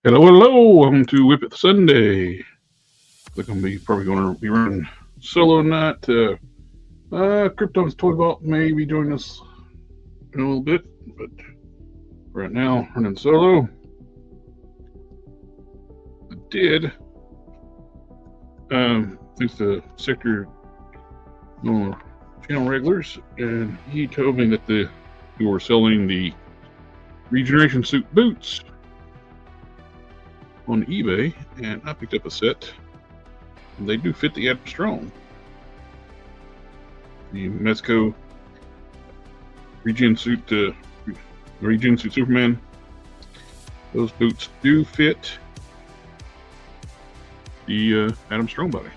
Hello, hello! Welcome to WIP IT Sunday. Looks like I'm probably going to be running solo tonight. Krypton's Toy Vault may be joining us in a little bit, but right now running solo. I did, thanks to Sector channel regulars, and he told me that we were selling the regeneration suit boots on eBay, and I picked up a set, and they do fit the Aves strong. The Mezco regen suit Superman, those boots do fit the Adam Strong body.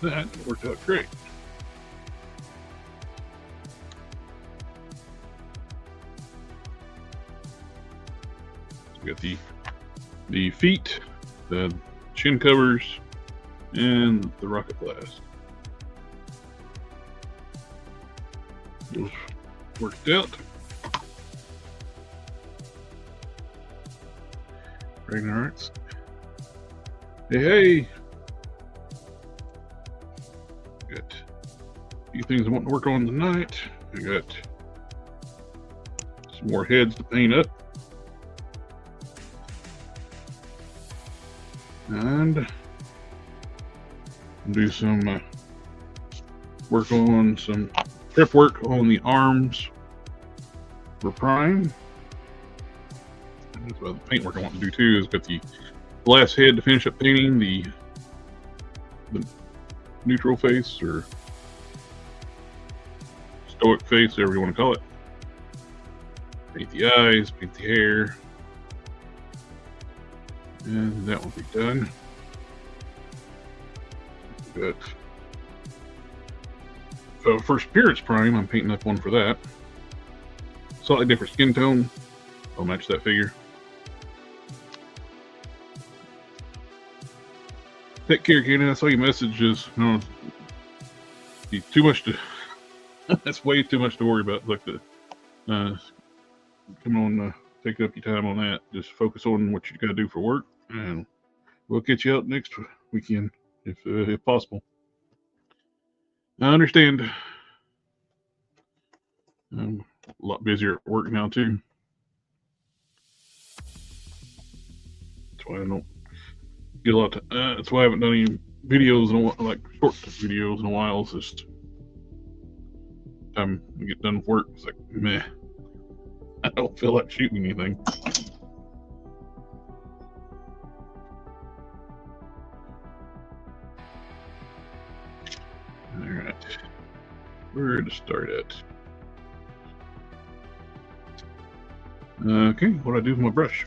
That worked out great. We got the feet, the chin covers, and the rocket blast. Those worked out. Ragnarok's. Hey! Got a few things I want to work on tonight. I got some more heads to paint up. And do some work on some prep work on the arms for prime. That's the paint work I want to do too. Is got the glass head to finish up painting the neutral face or stoic face, whatever you want to call it. Paint the eyes, paint the hair. And that will be done. Got first appearance prime. I'm painting up one for that. Slightly different skin tone. I'll match that figure. Take care, Kaden. I saw your messages. No, it's too much to. That's way too much to worry about. Like the, come on, take up your time on that. Just focus on what you got to do for work, and we'll get you out next weekend if possible. I understand. I'm a lot busier at work now too. That's why I don't get a lot. That's why I haven't done any videos in a while, like short videos in a while. It's just time we get done with work. It's like meh. I don't feel like shooting anything. Alright. Where to start at? Okay, what do I do with my brush?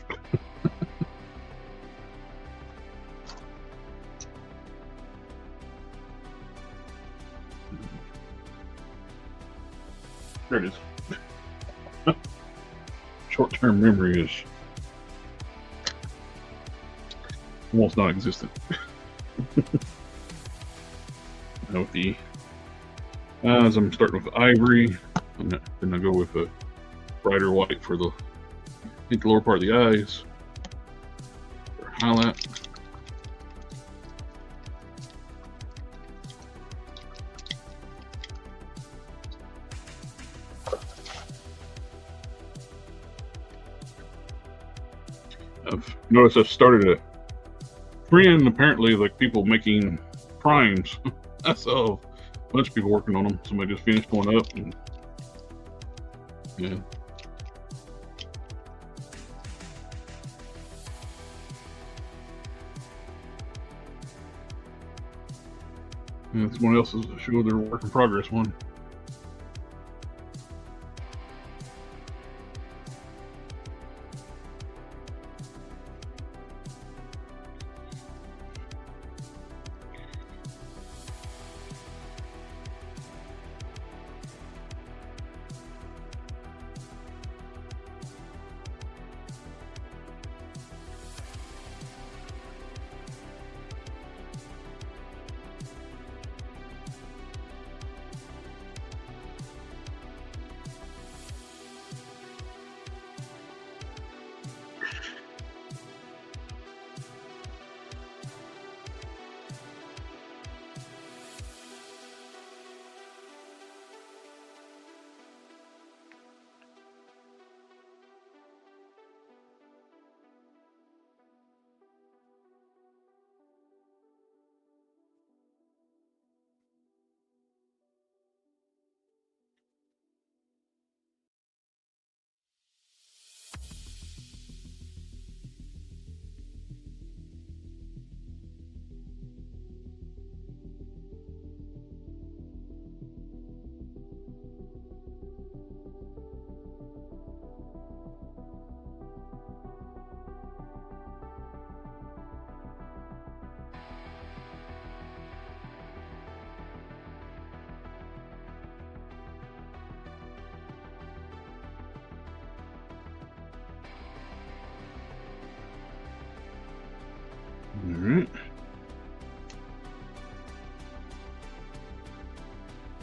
There it is. Short-term memory is almost non-existent. Now with the eyes, I'm starting with ivory, and then I go with a brighter white for the lower part of the eyes for highlight. I've noticed I've started a trend, apparently, like people making primes. I saw a bunch of people working on them. Somebody just finished one up, and yeah. And someone else is showing their work in progress one.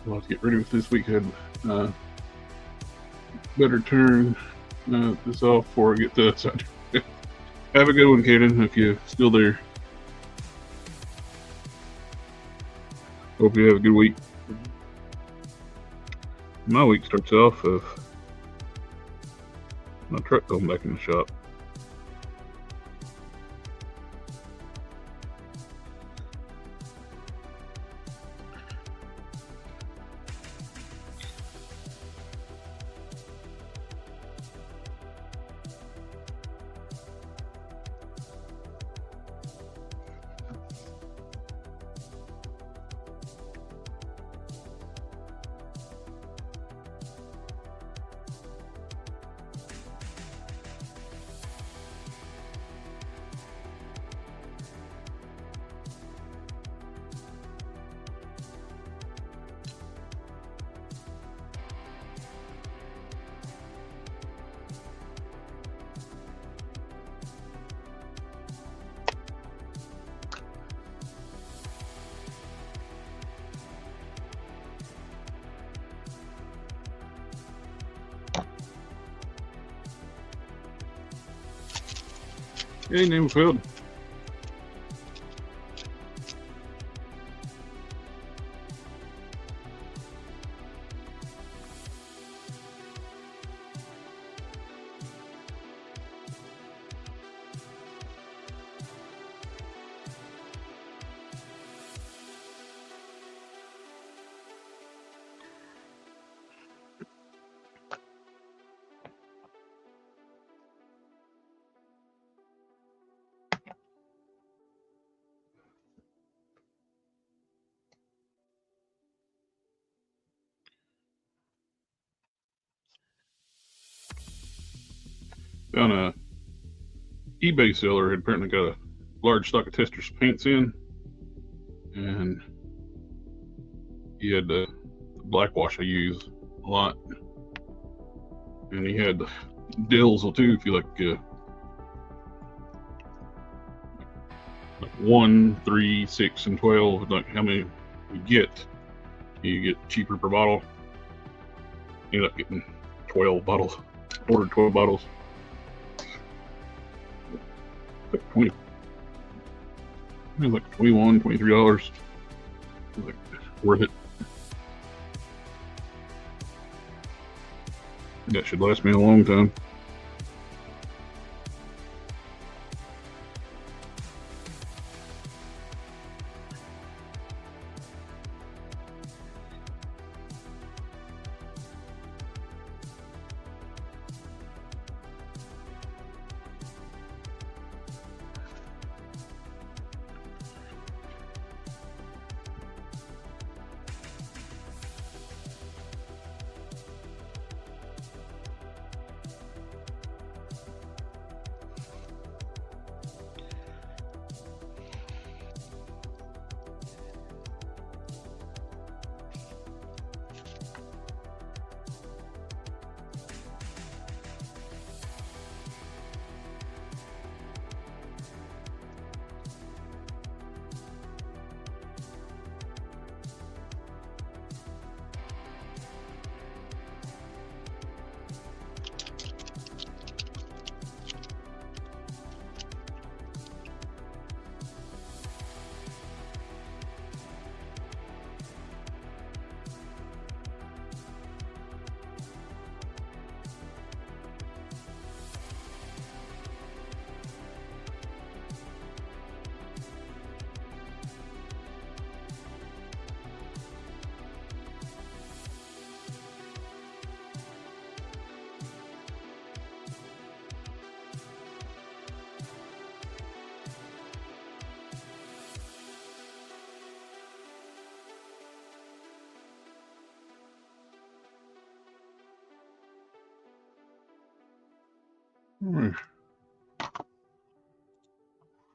We'll have to get ready with this weekend. Better turn this off before I get to that side. Have a good one, Kaden, if you're still there. Hope you have a good week. My week starts off with my truck going back in the shop. Hey, name failed. Found a eBay seller had apparently got a large stock of Testors paints in, and he had the black wash I use a lot, and he had Dills too, if you like 1, 3, 6, and 12, like how many you get cheaper per bottle. Ended up getting 12 bottles, ordered 12 bottles. Like 20, it was like $21, $23. Like, worth it. That should last me a long time.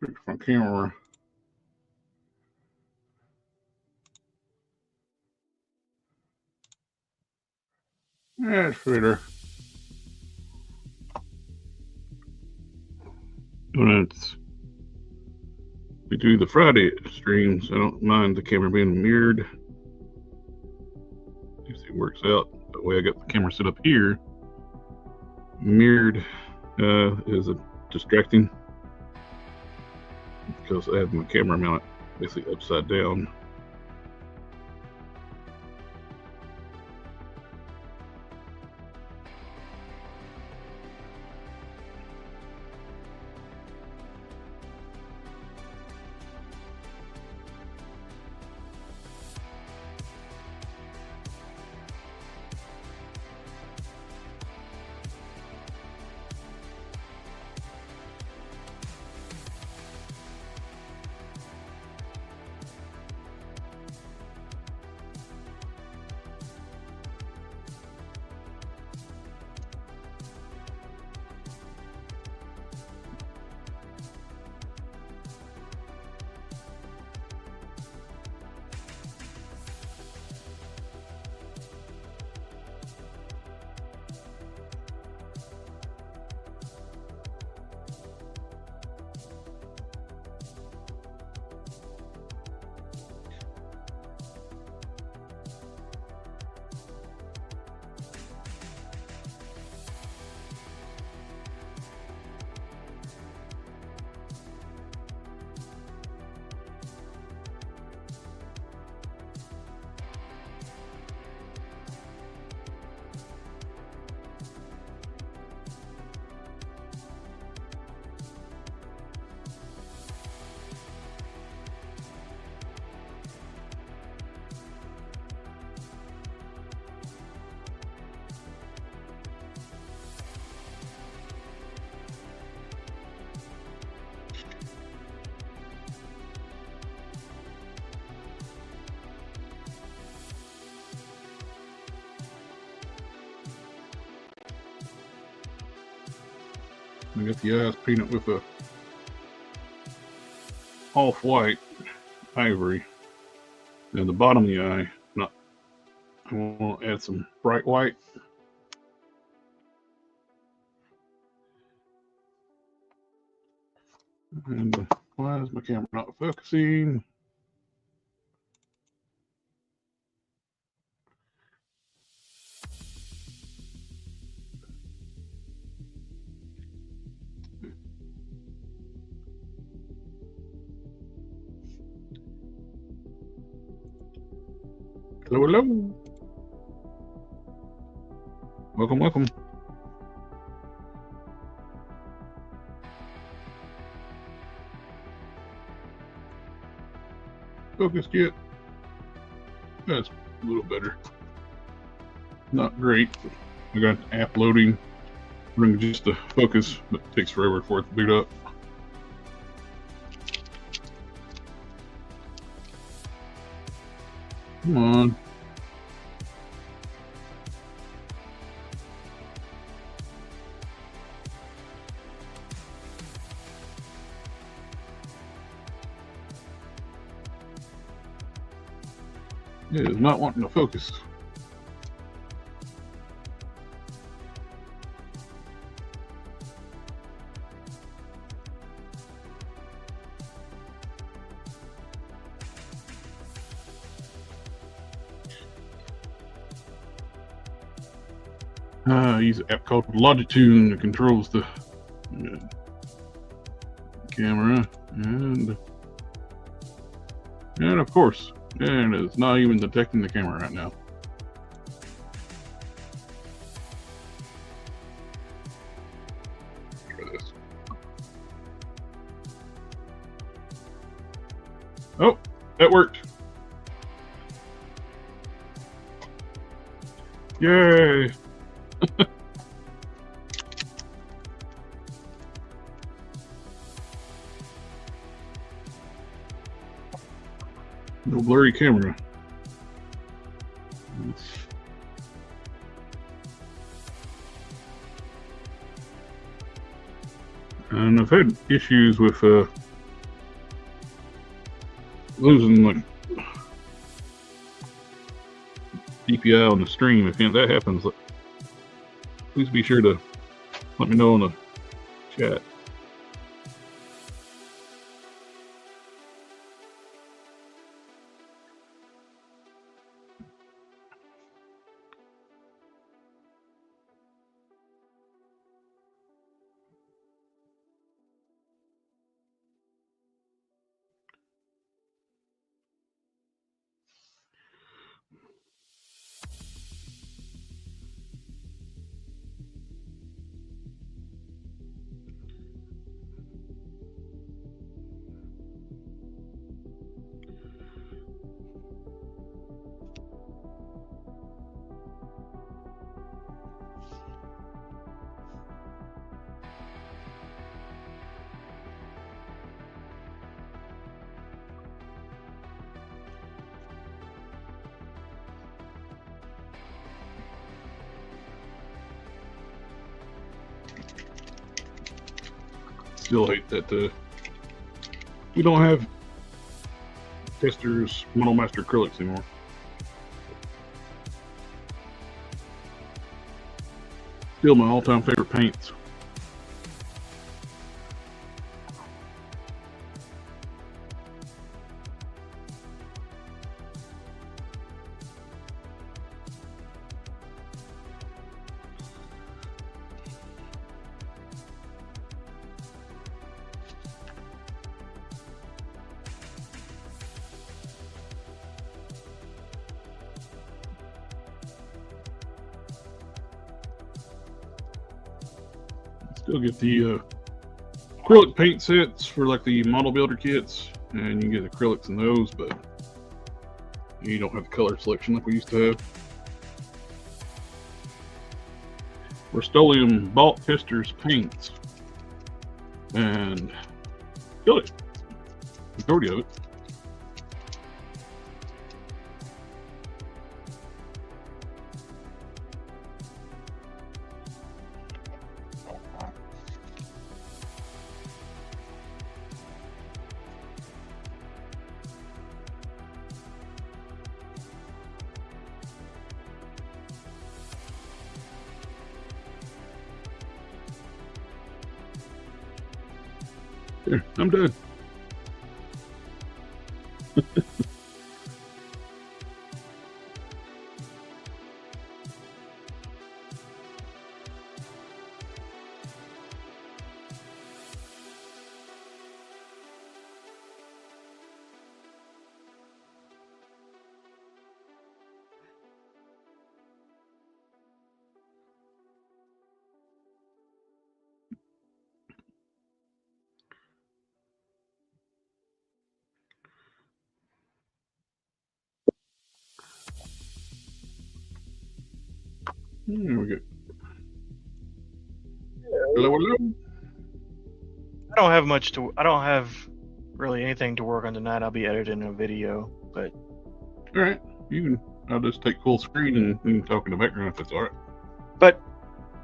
Fix my camera. That's better. When we do the Friday streams, I don't mind the camera being mirrored. actually works out. That way I got the camera set up here. Mirrored is distracting because I have my camera mounted basically upside down. I got the eyes painted with a off-white ivory, and the bottom of the eye, I want to add some bright white. And why is my camera not focusing? Hello, hello. Welcome, welcome. Focused yet? That's a little better. Not great. I got app loading. Bring just the focus, but it takes forever for it to boot up. Come on. It is not wanting to focus. I use an app called Longitude that controls the camera, and of course, and it's not even detecting the camera right now. Try this. Oh, that worked. Yay! No blurry camera. And I've had issues with losing like DPI on the stream. If that happens, please be sure to let me know in the chat. Still hate that we don't have Testors Monomaster acrylics anymore. Still my all-time favorite paints. Still get the acrylic paint sets for like the model builder kits, and you can get acrylics in those, but you don't have the color selection like we used to have. Rust-Oleum Bulk Testors paints, and killed it. Majority of it. There, I'm done. There we go. Hello, hello. I don't have much to. I don't have really anything to work on tonight. I'll be editing a video, but All right, you can. I'll just take full screen and you can talk in the background if that's all right. but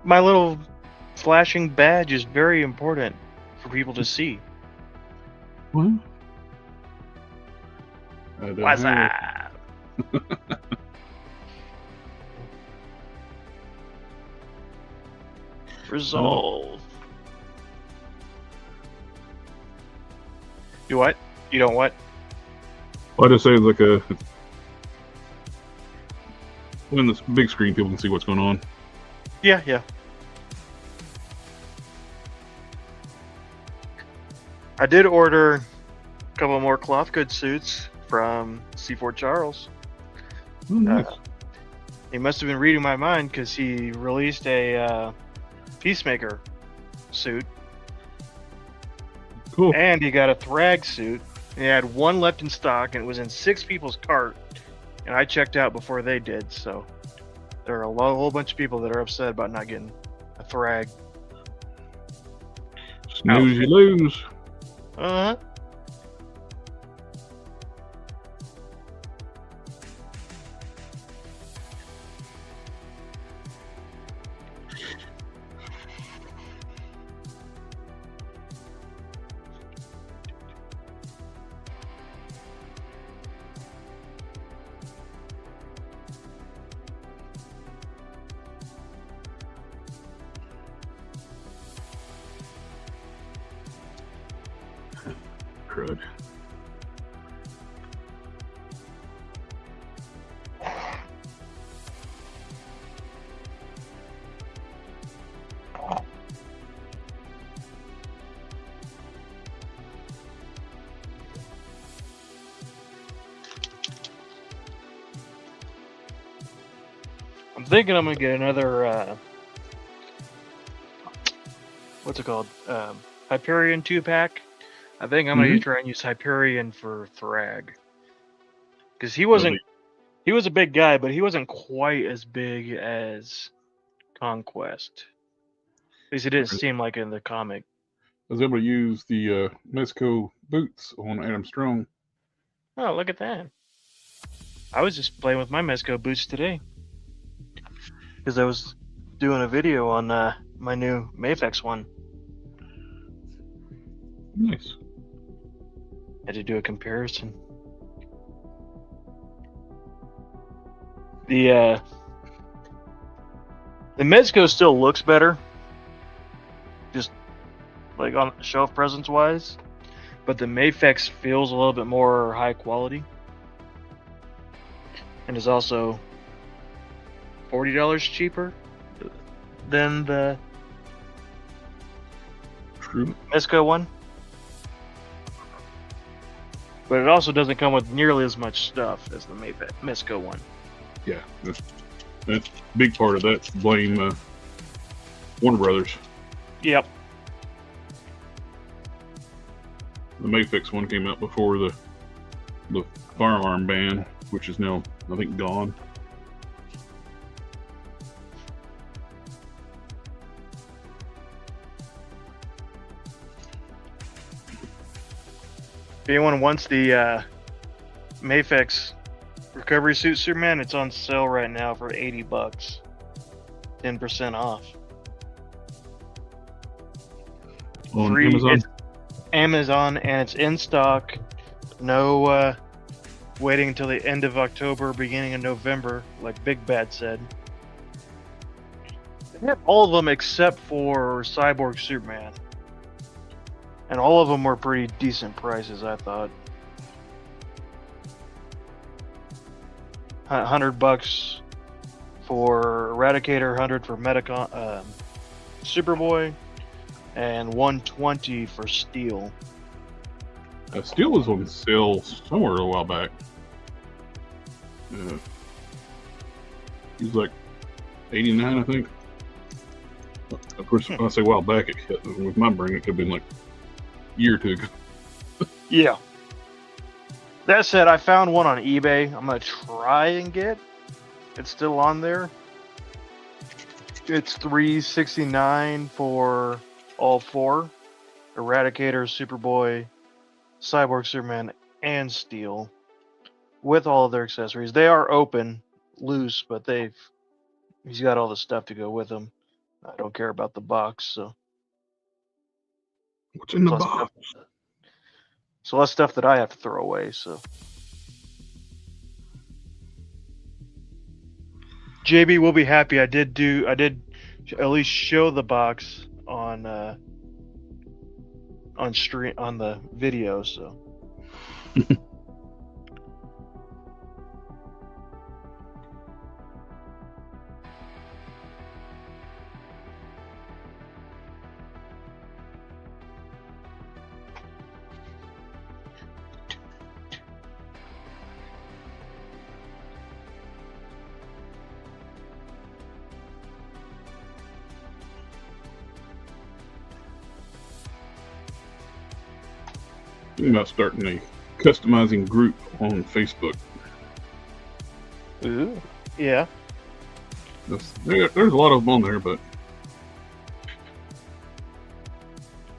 my little flashing badge is very important for people to see. Well, I don't What's have that? Resolve. You what? You don't what? Well, I just say it's like a. When this big screen, people can see what's going on. Yeah, yeah. I did order a couple more cloth goods suits from C4 Charles. Oh, nice. He must have been reading my mind because he released a Peacemaker suit. Cool. And he got a Thrag suit. He had one left in stock, and it was in 6 people's cart. And I checked out before they did, so there are a whole bunch of people that are upset about not getting a Thrag. Snooze, you lose. Uh-huh. Crud. I'm thinking I'm gonna get another what's it called? Hyperion 2-pack. I think I'm gonna try and use Hyperion for Thrag. Because he was a big guy, but he wasn't quite as big as Conquest. At least it didn't seem like in the comic. I was able to use the Mezco boots on Adam Strong. Oh, look at that. I was just playing with my Mezco boots today. Because I was doing a video on my new Mafex one. Nice. Had to do a comparison. The Mezco still looks better, just like on shelf presence wise, but the Mafex feels a little bit more high quality, and is also $40 cheaper than the True. Mezco one. But it also doesn't come with nearly as much stuff as the Mezco one. Yeah, that's a big part of that. Blame Warner Brothers. Yep. The Mafex one came out before the fire alarm ban, which is now, I think, gone. If anyone wants the Mafex recovery suit Superman, it's on sale right now for $80, 10% off. On Amazon. It's Amazon, and it's in stock. No waiting until the end of October, beginning of November, like Big Bad said. They have all of them except for Cyborg Superman. And all of them were pretty decent prices, I thought. $100 for Eradicator, 100 for Metacon, Superboy, and 120 for Steel. Steel was on sale somewhere a while back. He was like 89, I think. Of course, when I say a while back, with my brain, it could have been like a year or two ago. Yeah. That said, I found one on eBay. I'm gonna try and get. It's still on there. It's $369 for all four: Eradicator, Superboy, Cyborg Superman, and Steel, with all of their accessories. They are open, loose, but he's got all the stuff to go with them. I don't care about the box, so. What's in the box? So less stuff that I have to throw away. So, JB will be happy. I did at least show the box on stream on the video. So. Thinking about starting a customizing group on Facebook. Ooh. Yeah. There's a lot of them on there, but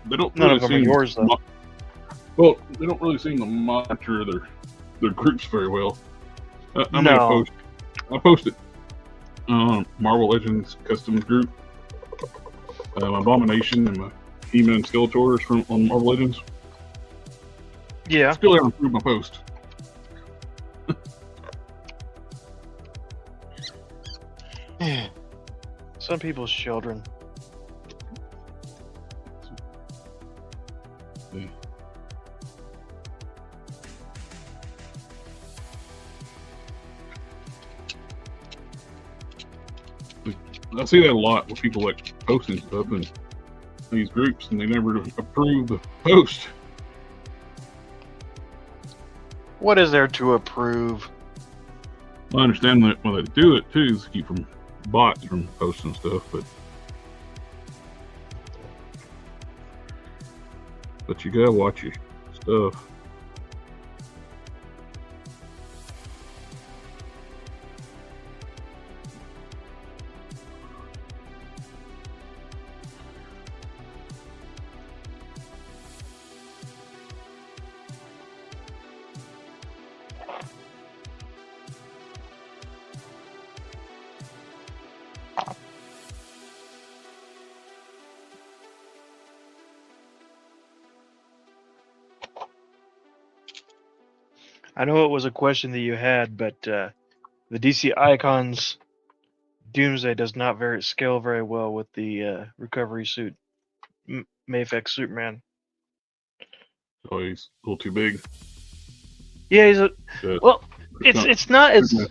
they don't None really of them are yours, though. Well, they don't really seem to monitor their groups very well. I posted Marvel Legends custom group, Abomination, and my He-Man and Skeletors on Marvel Legends. Yeah. Still haven't improved my post. Some people's children. Yeah. I see that a lot with people like posting stuff in these groups, and they never approve the post. What is there to approve? I understand that when they do it too is to keep from bots from posting stuff, but you gotta watch your stuff. I know it was a question that you had, but the DC Icons Doomsday does not scale very well with the recovery suit. Mayfix Superman. Oh, he's a little too big. Yeah, he's well. It's not as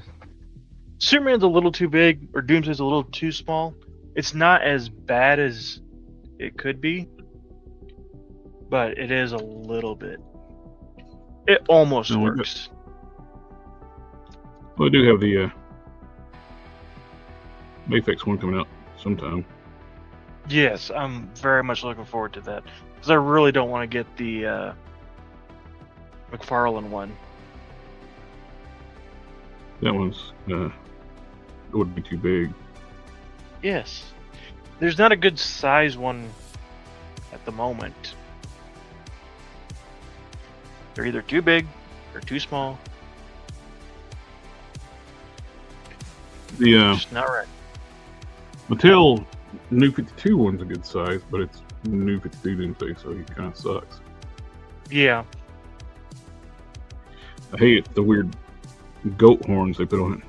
Superman's a little too big, or Doomsday's a little too small. It's not as bad as it could be, but it is a little bit. It almost works. Well, I do have the Mayfix one coming out sometime. Yes, I'm very much looking forward to that because I really don't want to get the McFarlane one. That one's it would be too big. Yes, there's not a good size one at the moment. They're either too big or too small. Just not right. Mattel New 52 one's a good size, but it's New 52 Doomsday, so he kind of sucks. Yeah. I hate the weird goat horns they put on it.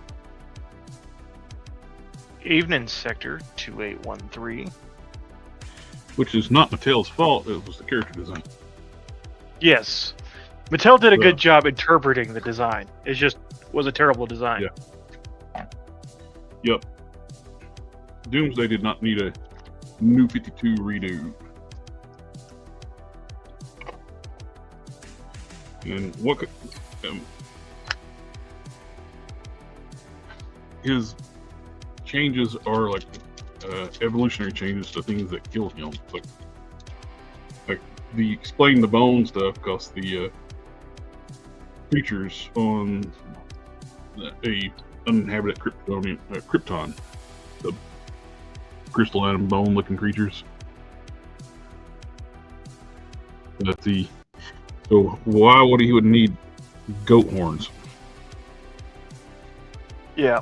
Evening Sector 2813. Which is not Mattel's fault, it was the character design. Yes. Mattel did a good job interpreting the design. It just was a terrible design. Yeah. Yep. Doomsday did not need a New 52 redo. And what could, his changes are like evolutionary changes to things that kill him. Like the explain the bone stuff, because the creatures on a uninhabited Krypton, the crystalline bone looking creatures. So why would he need goat horns? Yeah.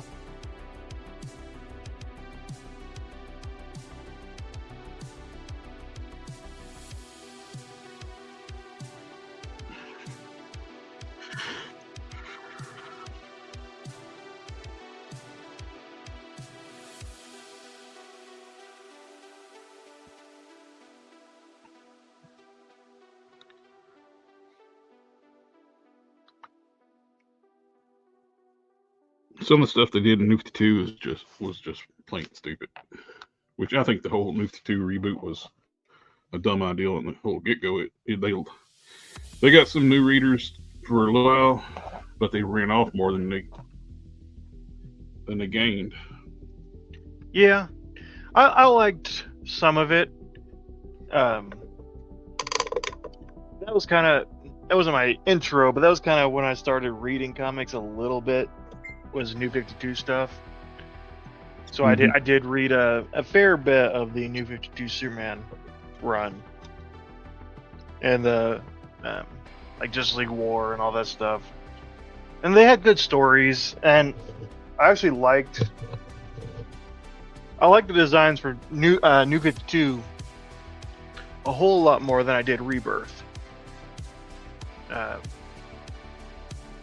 Some of the stuff they did in New 52 was just plain stupid. Which I think the whole New 52 reboot was a dumb idea on the whole get-go. They got some new readers for a little while, but they ran off more than they gained. Yeah, I liked some of it. That wasn't my intro, but that was kind of when I started reading comics a little bit. Was New 52 stuff. So I did read a fair bit of the New 52 Superman run, and the like Justice League War and all that stuff, and they had good stories, and I actually liked the designs for New 52 a whole lot more than I did Rebirth.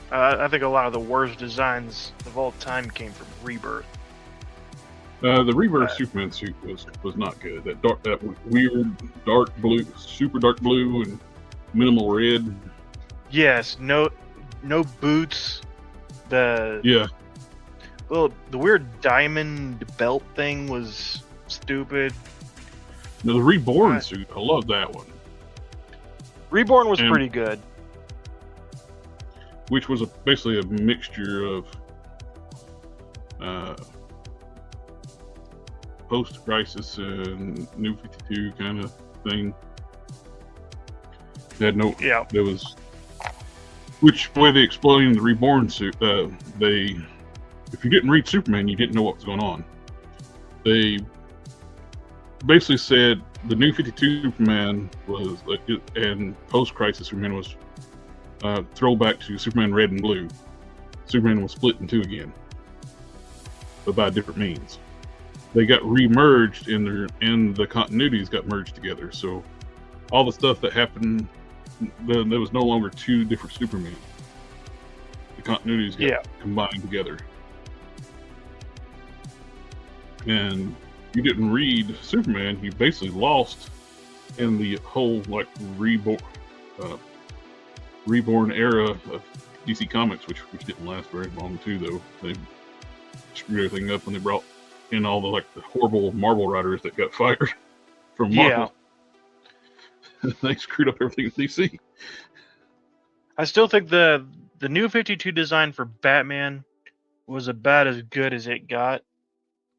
I think a lot of the worst designs of all time came from Rebirth. The Rebirth Superman suit was not good. That weird dark blue, super dark blue, and minimal red. Yes, no boots. The weird diamond belt thing was stupid. Now, the Reborn suit, I love that one. Reborn was pretty good. Which was basically a mixture of post-crisis and New 52 kind of thing. There was, which way they explained the Reborn suit, if you didn't read Superman, you didn't know what was going on. They basically said the New 52 Superman was, and post-crisis Superman was throwback to Superman Red and Blue. Superman was split in two again, but by different means. They got re-merged and the continuities got merged together. So all the stuff that happened, there was no longer two different Supermen. continuities got combined together. And you didn't read Superman, you basically lost in the whole like reborn era of DC Comics, which didn't last very long too. Though they screwed everything up when they brought in all the horrible Marvel writers that got fired from Marvel. Yeah. They screwed up everything in DC. I still think the new 52 design for Batman was about as good as it got,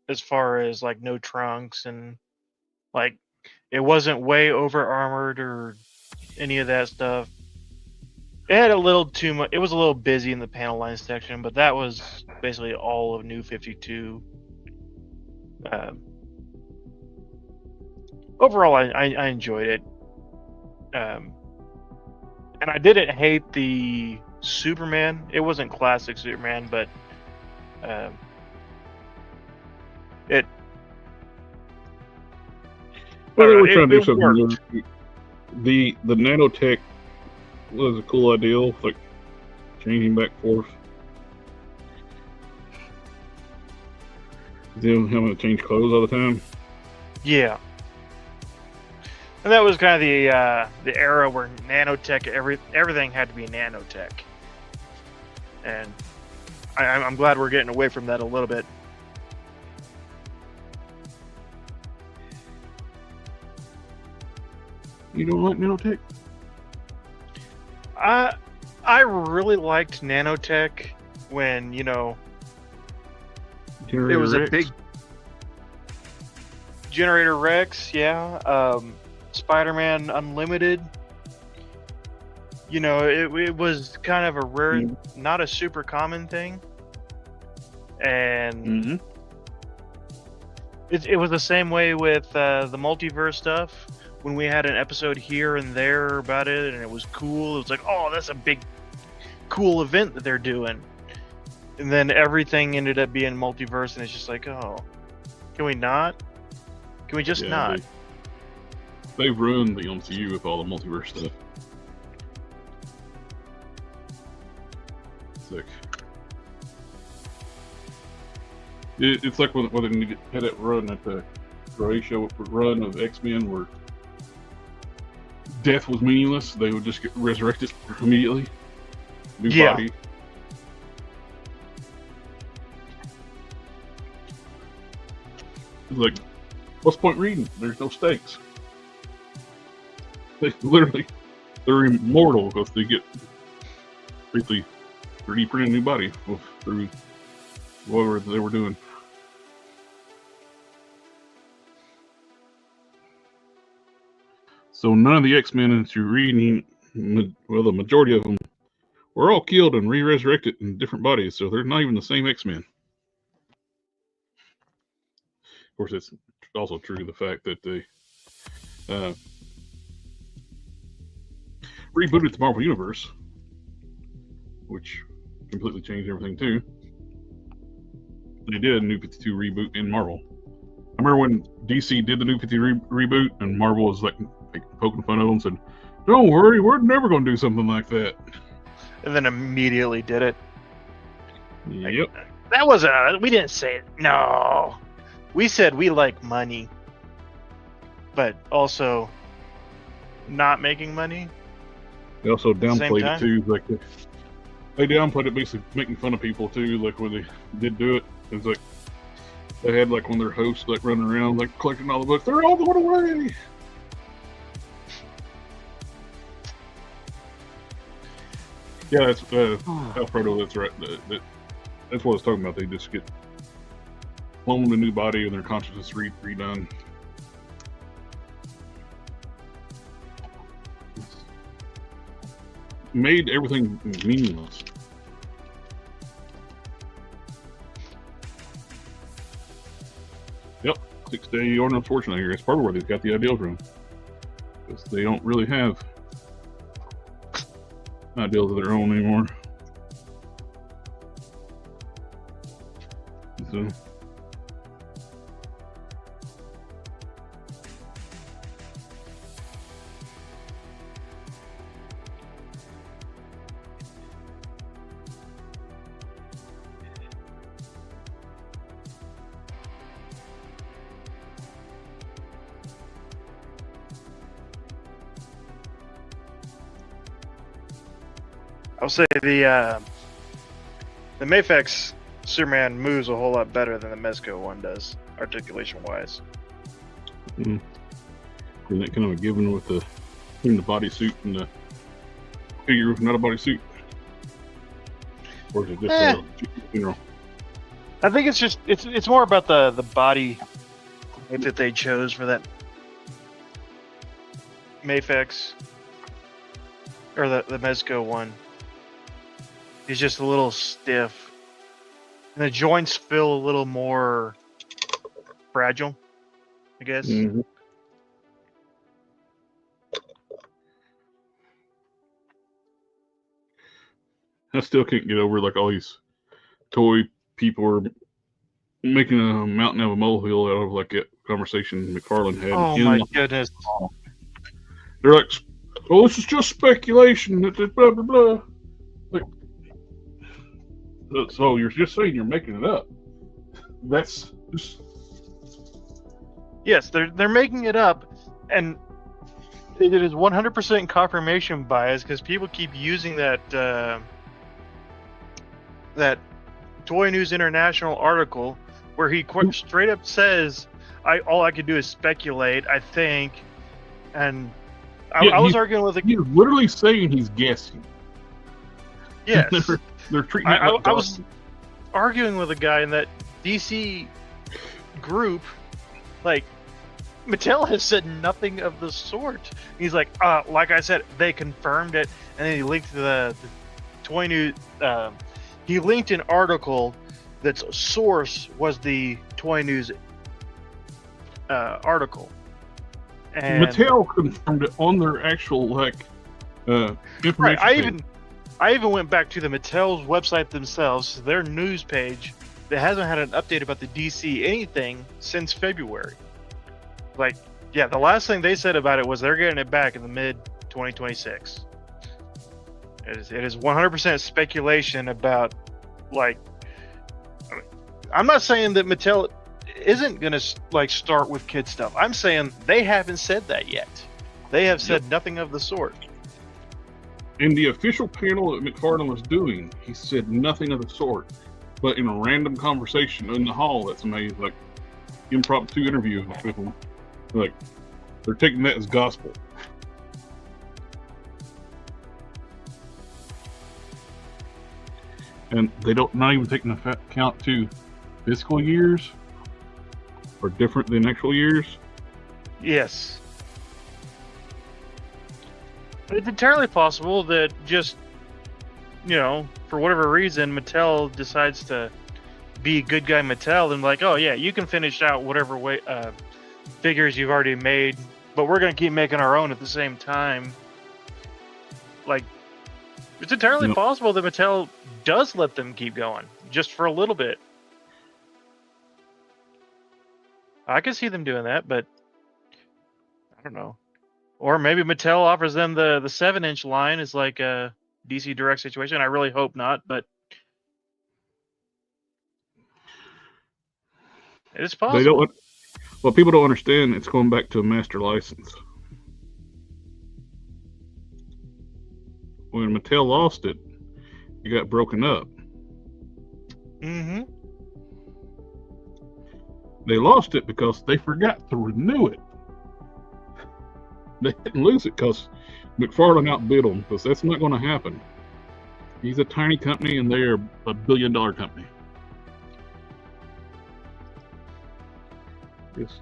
as far as like no trunks and like it wasn't way over armored or any of that stuff. It had a little too much. It was a little busy in the panel line section, but that was basically all of New 52. Overall, I enjoyed it, and I didn't hate the Superman. It wasn't classic Superman, but it. Well, they were trying to do something. The nanotech was a cool idea, like changing back and forth. Them having to change clothes all the time. Yeah, and that was kind of the era where nanotech, everything had to be nanotech, and I'm glad we're getting away from that a little bit. You don't like nanotech? I really liked nanotech when, you know, Generator it was Rex. a big Generator Rex, yeah. Spider-Man Unlimited. You know, it was kind of a rare, not a super common thing, and it was the same way with the multiverse stuff. When we had an episode here and there about it, and it was cool. It was like, oh, that's a big, cool event that they're doing. And then everything ended up being multiverse, and it's just like, oh, can we not? Can we just not? They've ruined the MCU with all the multiverse stuff. Sick. It's like when they had that run at the Croatia run of X-Men where death was meaningless. They would just get resurrected immediately. New body. Like, what's the point reading? There's no stakes. They're immortal because they get basically 3D printed a new body through whatever they were doing. So none of the X-Men that you're reading, well, the majority of them were all killed and re-resurrected in different bodies, so they're not even the same X-Men. Of course, it's also true to the fact that they rebooted the Marvel Universe, which completely changed everything too. They did a New 52 reboot in Marvel. I remember when DC did the New 52 reboot, and Marvel was like poking fun of them and said, "Don't worry, we're never going to do something like that." And then immediately did it. Yep. That wasn't. We didn't say it. No. We said we like money, but also not making money. They also downplayed it too. Like they downplayed it, basically making fun of people too. Like when they did do it, it's like they had like one of their hosts like running around like collecting all the books. They're all going away. Yeah, that's Alfredo. That's right. That's what I was talking about. They just get cloned a new body and their consciousness redone. It's made everything meaningless. Yep, 6-day Arnold Schwarzenegger. That's part of where they've got the idea from. Because they don't really have ideals of their own anymore. So I'll say the Mafex Superman moves a whole lot better than the Mezco one does, articulation-wise. Mm. Isn't that kind of a given with the bodysuit and the figure not a bodysuit? Or is it just a general? I think it's just it's more about the body that they chose for that Mafex or the Mezco one. It's just a little stiff, and the joints feel a little more fragile, I guess. Mm-hmm. I still can't get over like all these toy people are making a mountain out of a molehill out of like a conversation McFarlane had. Oh my goodness! They're like, "Oh, this is just speculation." Blah blah blah. Like, so you're just saying you're making it up? That's just... Yes, they're making it up, and it is 100% confirmation bias because people keep using that that Toy News International article where he straight up says, all I can do is speculate, I think," and I was arguing with he's literally saying he's guessing. Yes, they're treating it like I was arguing with a guy in that DC group, like, Mattel has said nothing of the sort. He's like I said, they confirmed it, and then he linked the Toy News. He linked an article that's source was the Toy News article. And Mattel confirmed it on their actual information. Right, I even went back to the Mattel's website themselves, their news page. That hasn't had an update about the DC anything since February. Like, yeah, the last thing they said about it was they're getting it back in the mid 2026. It is 100% speculation about, like, I'm not saying that Mattel isn't going to like start with kid stuff. I'm saying they haven't said that yet. They have said nothing of the sort. In the official panel that McFarlane was doing, he said nothing of the sort. But in a random conversation in the hall, that's amazing. Like impromptu interview with people, like they're taking that as gospel. And they don't not even taking account to fiscal years are different than actual years. Yes. It's entirely possible that just, for whatever reason, Mattel decides to be good guy Mattel and like, oh yeah, you can finish out whatever way figures you've already made, but we're going to keep making our own at the same time. Like, it's entirely possible that Mattel does let them keep going just for a little bit. I could see them doing that, but I don't know. Or maybe Mattel offers them the 7-inch line as like a DC Direct situation. I really hope not, but it is possible. Well, people don't understand. It's going back to a master license. When Mattel lost it, it got broken up. Mm-hmm. They lost it because they forgot to renew it. They didn't lose it because McFarlane outbid them, because that's not going to happen. He's a tiny company and they're a billion-dollar company. Yes.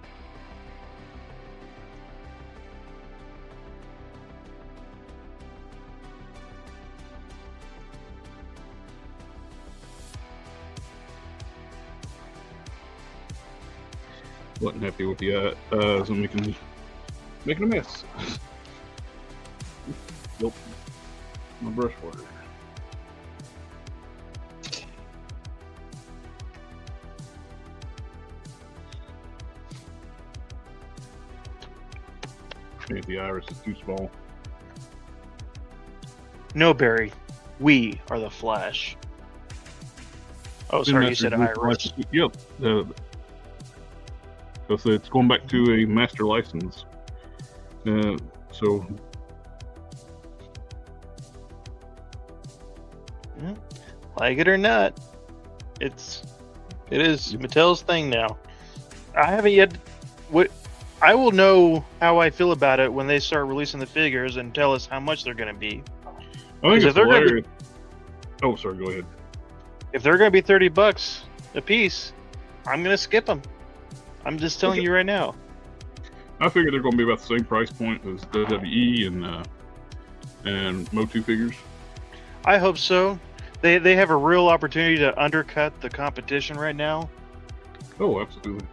Wasn't happy with the eyes and making a mess. Nope. My brush water. I think the iris is too small. No, Barry. We are the Flash. Oh, sorry, you said iris. Yep. So it's going back to a master license. So Like it or not, it is Mattel's thing now. I haven't yet. I will know how I feel about it when they start releasing the figures and tell us how much they're going to be. I think it's hilarious. Oh, sorry. Go ahead. If they're going to be $30 a piece, I'm going to skip them. I'm just telling you right now. I figure they're going to be about the same price point as WWE and MOTU figures. I hope so. They have a real opportunity to undercut the competition right now. Oh, absolutely.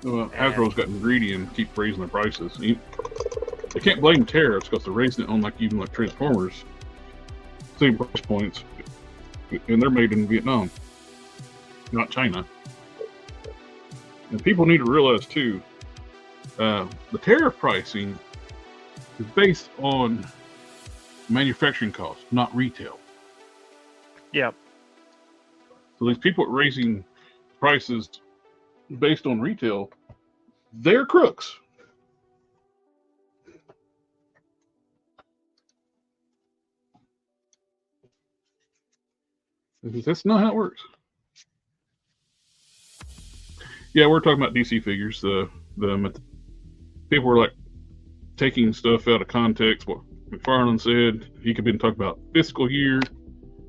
Hasbro's gotten greedy and keep raising their prices. They can't blame tariffs because they're raising it on even like Transformers. Same price points. And they're made in Vietnam, not China. And people need to realize too, the tariff pricing is based on manufacturing costs, not retail. Yeah. So these people raising prices based on retail, they're crooks. That's not how it works. Yeah, we're talking about DC figures. The people were like taking stuff out of context. What McFarlane said, he could have been talking about fiscal year,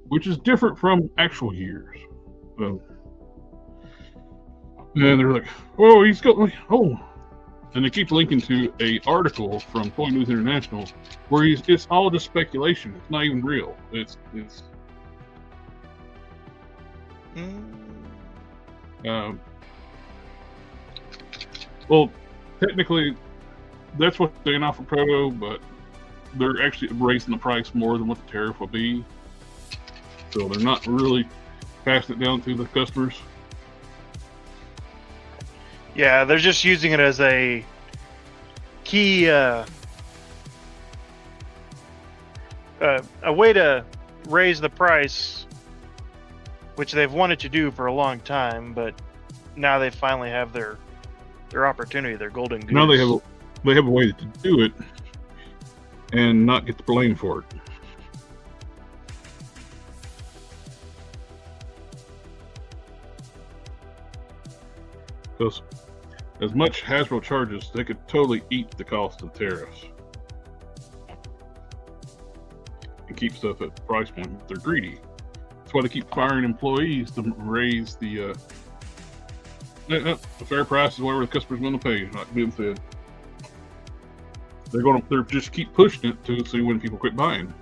which is different from actual years. And they're like, "Oh, he's got oh," and they keep linking to a article from Toy News International where it's all just speculation. It's not even real. It's. Well, technically, that's what they're saying off of Proto, but they're actually raising the price more than what the tariff will be. So they're not really passing it down to the customers. Yeah, they're just using it as a key, a way to raise the price, which they've wanted to do for a long time, but now they finally have their opportunity, their golden goose. Now they have a way to do it and not get the blame for it. Because as much Hasbro charges, they could totally eat the cost of tariffs and keep stuff at the price point. They're greedy. That's why they keep firing employees to raise the fair price is whatever the customer's going to pay. Like Ben said, they're just keep pushing it to see when people quit buying.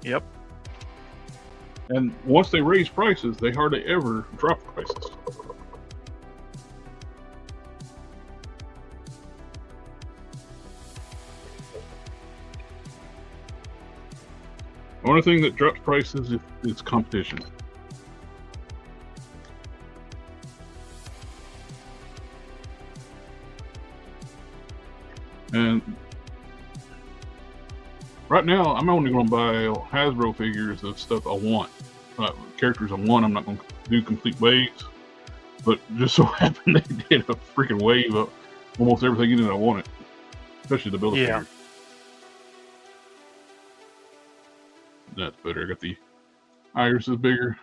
Yep. And once they raise prices, they hardly ever drop prices. The only thing that drops prices is competition. And right now, I'm only going to buy Hasbro figures of stuff I want. Characters I want, I'm not going to do complete waves. But just so happened they did a freaking wave of almost everything in it I wanted. Especially the Build-A-Figure. That's better. I got the iris is bigger.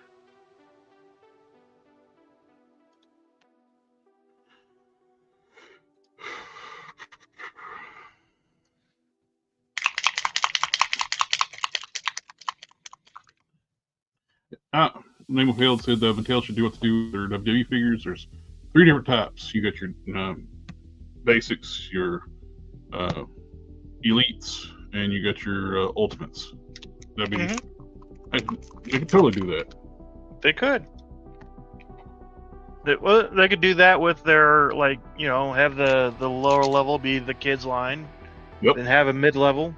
Name of Field said Mattel should do what to do with their WWE figures. There's 3 different types. You got your basics, your elites, and you got your ultimates. That'd be, they could totally do that. They could. They could do that with their, like, have the lower level be the kids line. Yep. Then have a mid level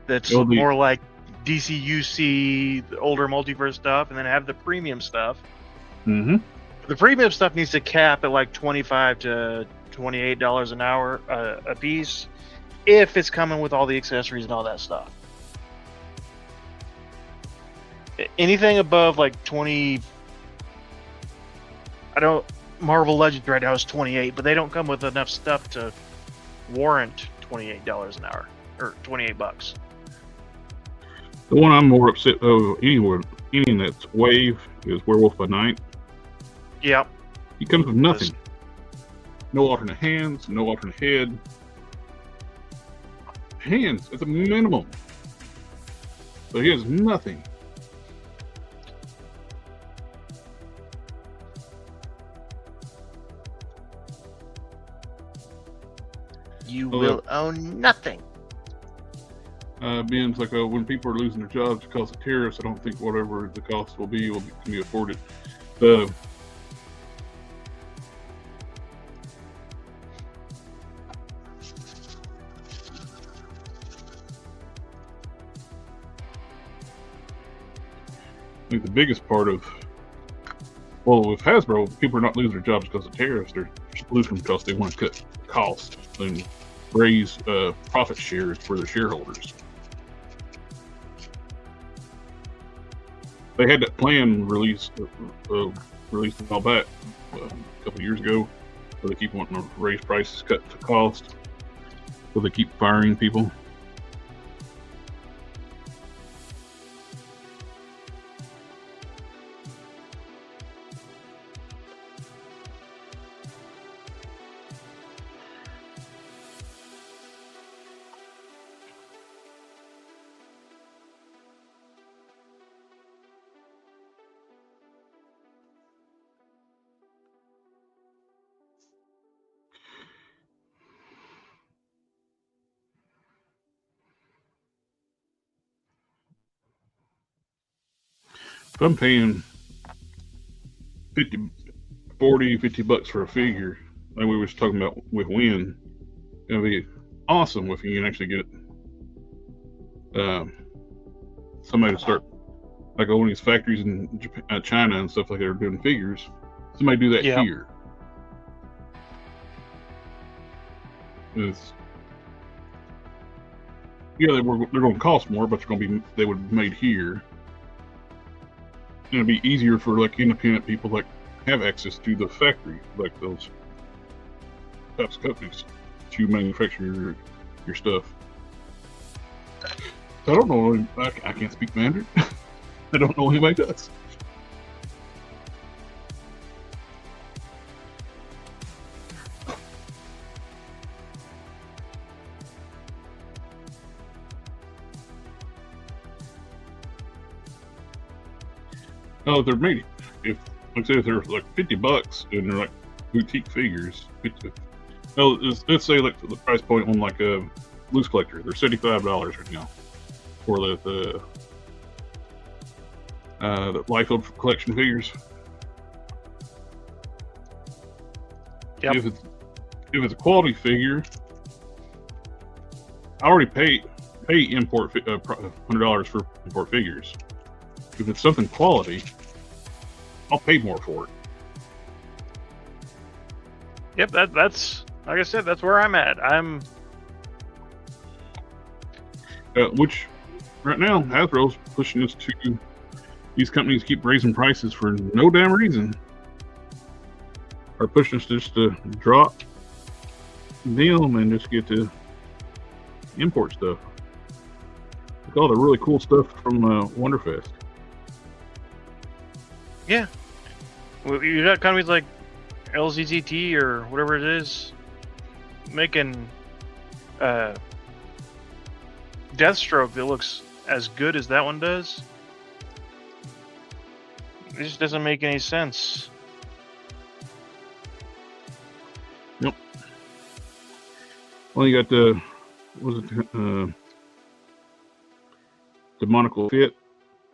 that's more like DCUC, the older multiverse stuff, and then have the premium stuff. Mm-hmm. The premium stuff needs to cap at like $25 to $28 an hour a piece, if it's coming with all the accessories and all that stuff. Anything above like 20, Marvel Legends right now is 28, but they don't come with enough stuff to warrant $28 an hour or $28. The one I'm more upset of any that's Wave is Werewolf by Night. Yep. He comes with nothing. No alternate hands, no alternate head. Hands at the minimum. But he has nothing. You will own nothing. Ben's like when people are losing their jobs because of tariffs, I don't think whatever the cost will be can be afforded. I think the biggest part of, with Hasbro, people are not losing their jobs because of tariffs. They're losing them because they want to cut costs and raise profit shares for their shareholders. They had that plan released a while back, a couple of years ago, where they keep wanting to raise prices, cut the cost, so they keep firing people. If I'm paying $50 for a figure, like we were talking about with Win, it'll be awesome if you can actually get somebody to start, like all these factories in Japan, China and stuff like that are doing figures. Somebody do that here. They're going to cost more, but they would be made here. It'll be easier for like independent people like have access to the factory, like those types of companies, to manufacture your stuff. I don't know. I can't speak Mandarin. I don't know anybody does. Oh, they're made. Like I said, if they're like $50 and they're like boutique figures. Let's say like the price point on like a loose collector, they're $75 right now for the Life of collection figures. Yep. If it's a quality figure, I already pay import $100 for import figures. If it's something quality, I'll pay more for it. Yep, that's like I said, that's where I'm at. Which right now Hasbro's pushing us to. These companies keep raising prices for no damn reason. Are pushing us just to drop them and just get to import stuff. Like all the really cool stuff from Wonderfest. Yeah. Well, you got companies like LZZT or whatever it is making Deathstroke that looks as good as that one does. It just doesn't make any sense. Nope. Well, you got the Demonical Fit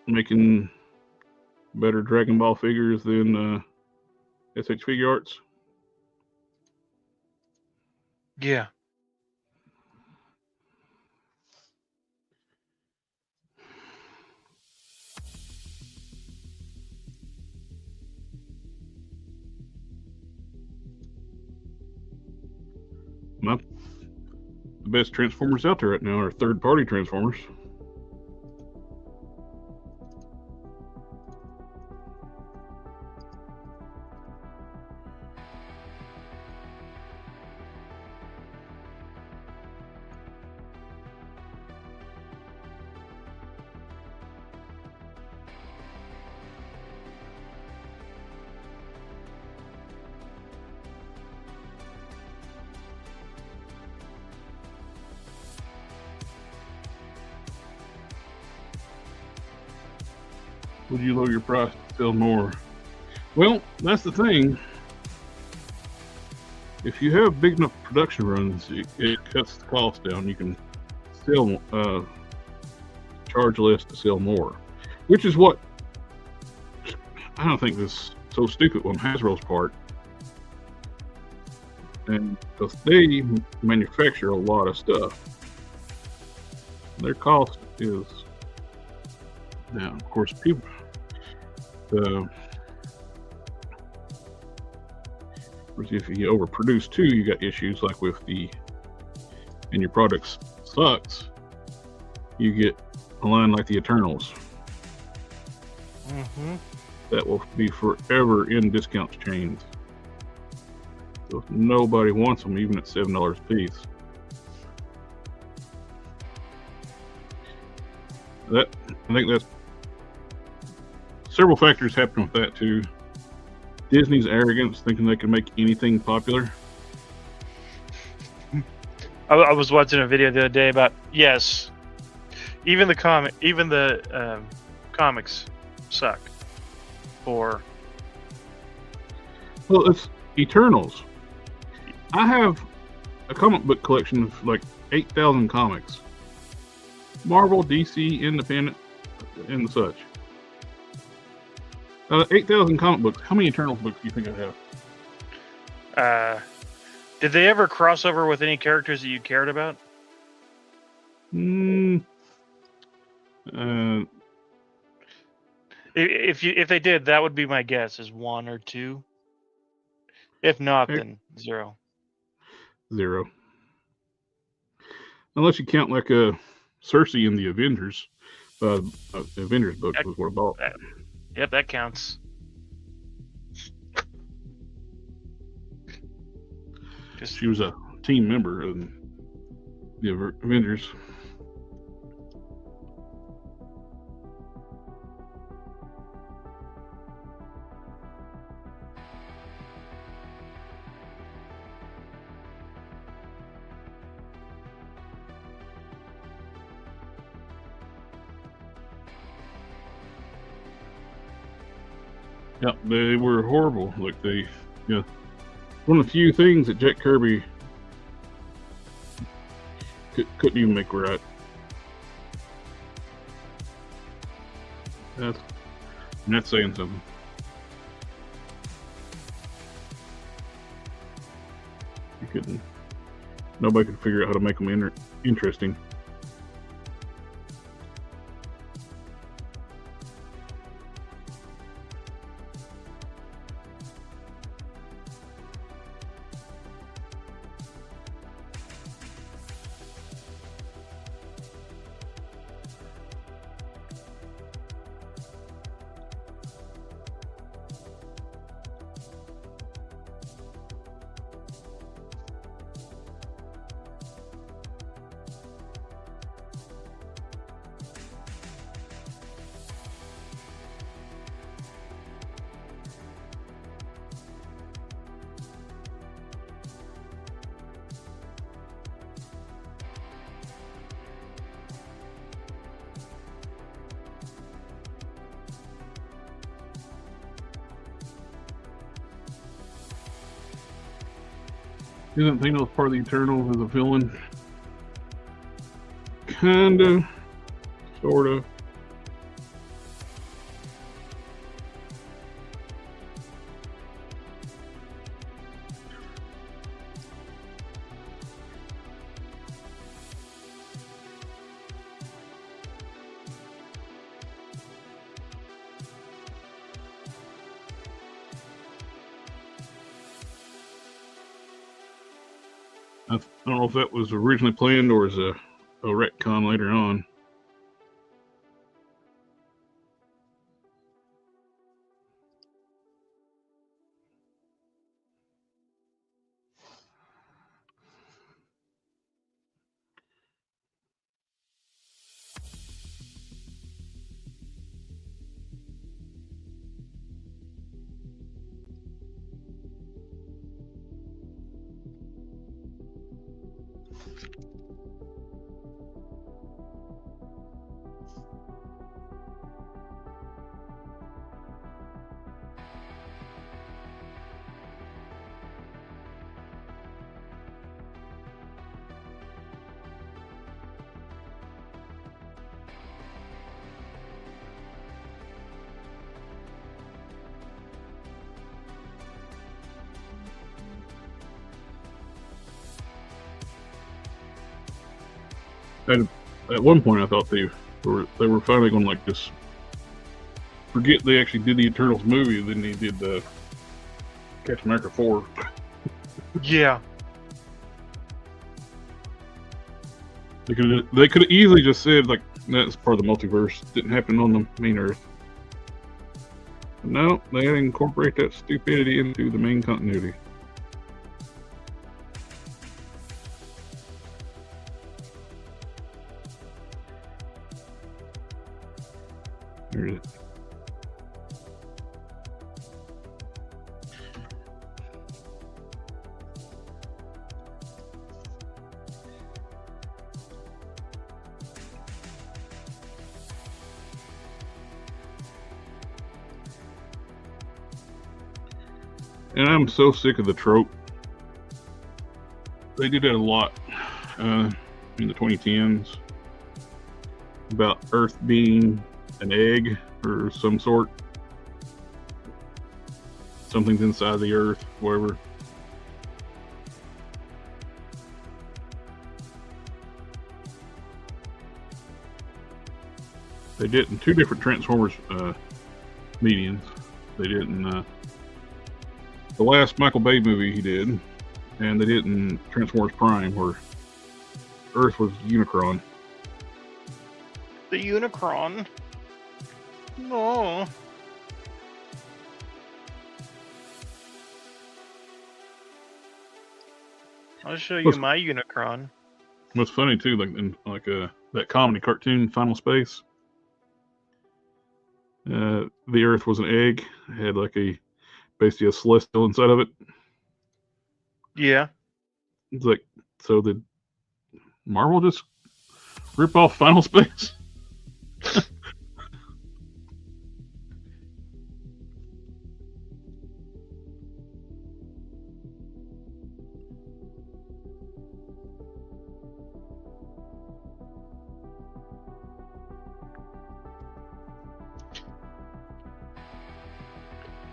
making better Dragon Ball figures than SH Figure Arts. Yeah. Well, the best Transformers out there right now are third-party Transformers. Would you lower your price to sell more? Well, that's the thing. If you have big enough production runs, it cuts the cost down. You can sell, charge less to sell more, which is what I don't think this so stupid on Hasbro's part. And because they manufacture a lot of stuff, their cost is now, of course, people. If you overproduce too, you got issues like with and your product sucks, you get a line like the Eternals. That will be forever in discount chains. So nobody wants them, even at $7 a piece. I think that's several factors happen with that too. Disney's arrogance, thinking they can make anything popular. I was watching a video the other day about even the comics suck. Well, it's Eternals. I have a comic book collection of like 8,000 comics. Marvel, DC, Independent, and such. 8,000 comic books. How many Eternals books do you think I have? Did they ever cross over with any characters that you cared about? If they did, that would be my guess, is 1 or 2. If not, then 0. 0. Unless you count like a Cersei in the Avengers. Avengers book was what I bought. Yep, that counts. She was a team member of the Avengers. Yeah, they were horrible. Like one of the few things that Jack Kirby couldn't even make right. That's saying something. Nobody could figure out how to make them interesting. Isn't Thanos part of the Eternals as a villain? Kinda. Sorta. I don't know if that was originally planned or as a retcon later on. And at one point, I thought they were finally going to like just forget they actually did the Eternals movie, and then they did the Captain America 4. Yeah. They could have easily just said like that's part of the multiverse. Didn't happen on the main Earth. But no, they had to incorporate that stupidity into the main continuity. There it is. And I'm so sick of the trope. They did that a lot in the 2010s about Earth being an egg or some sort. Something's inside the Earth, whatever. They did in 2 different Transformers mediums. They did in the last Michael Bay movie he did, and they did in Transformers Prime, where Earth was Unicron. The Unicron? No. I'll show you my Unicron. What's funny too, like in that comedy cartoon Final Space, the Earth was an egg. It had like basically a celestial inside of it. Yeah. It's like, so did Marvel just rip off Final Space?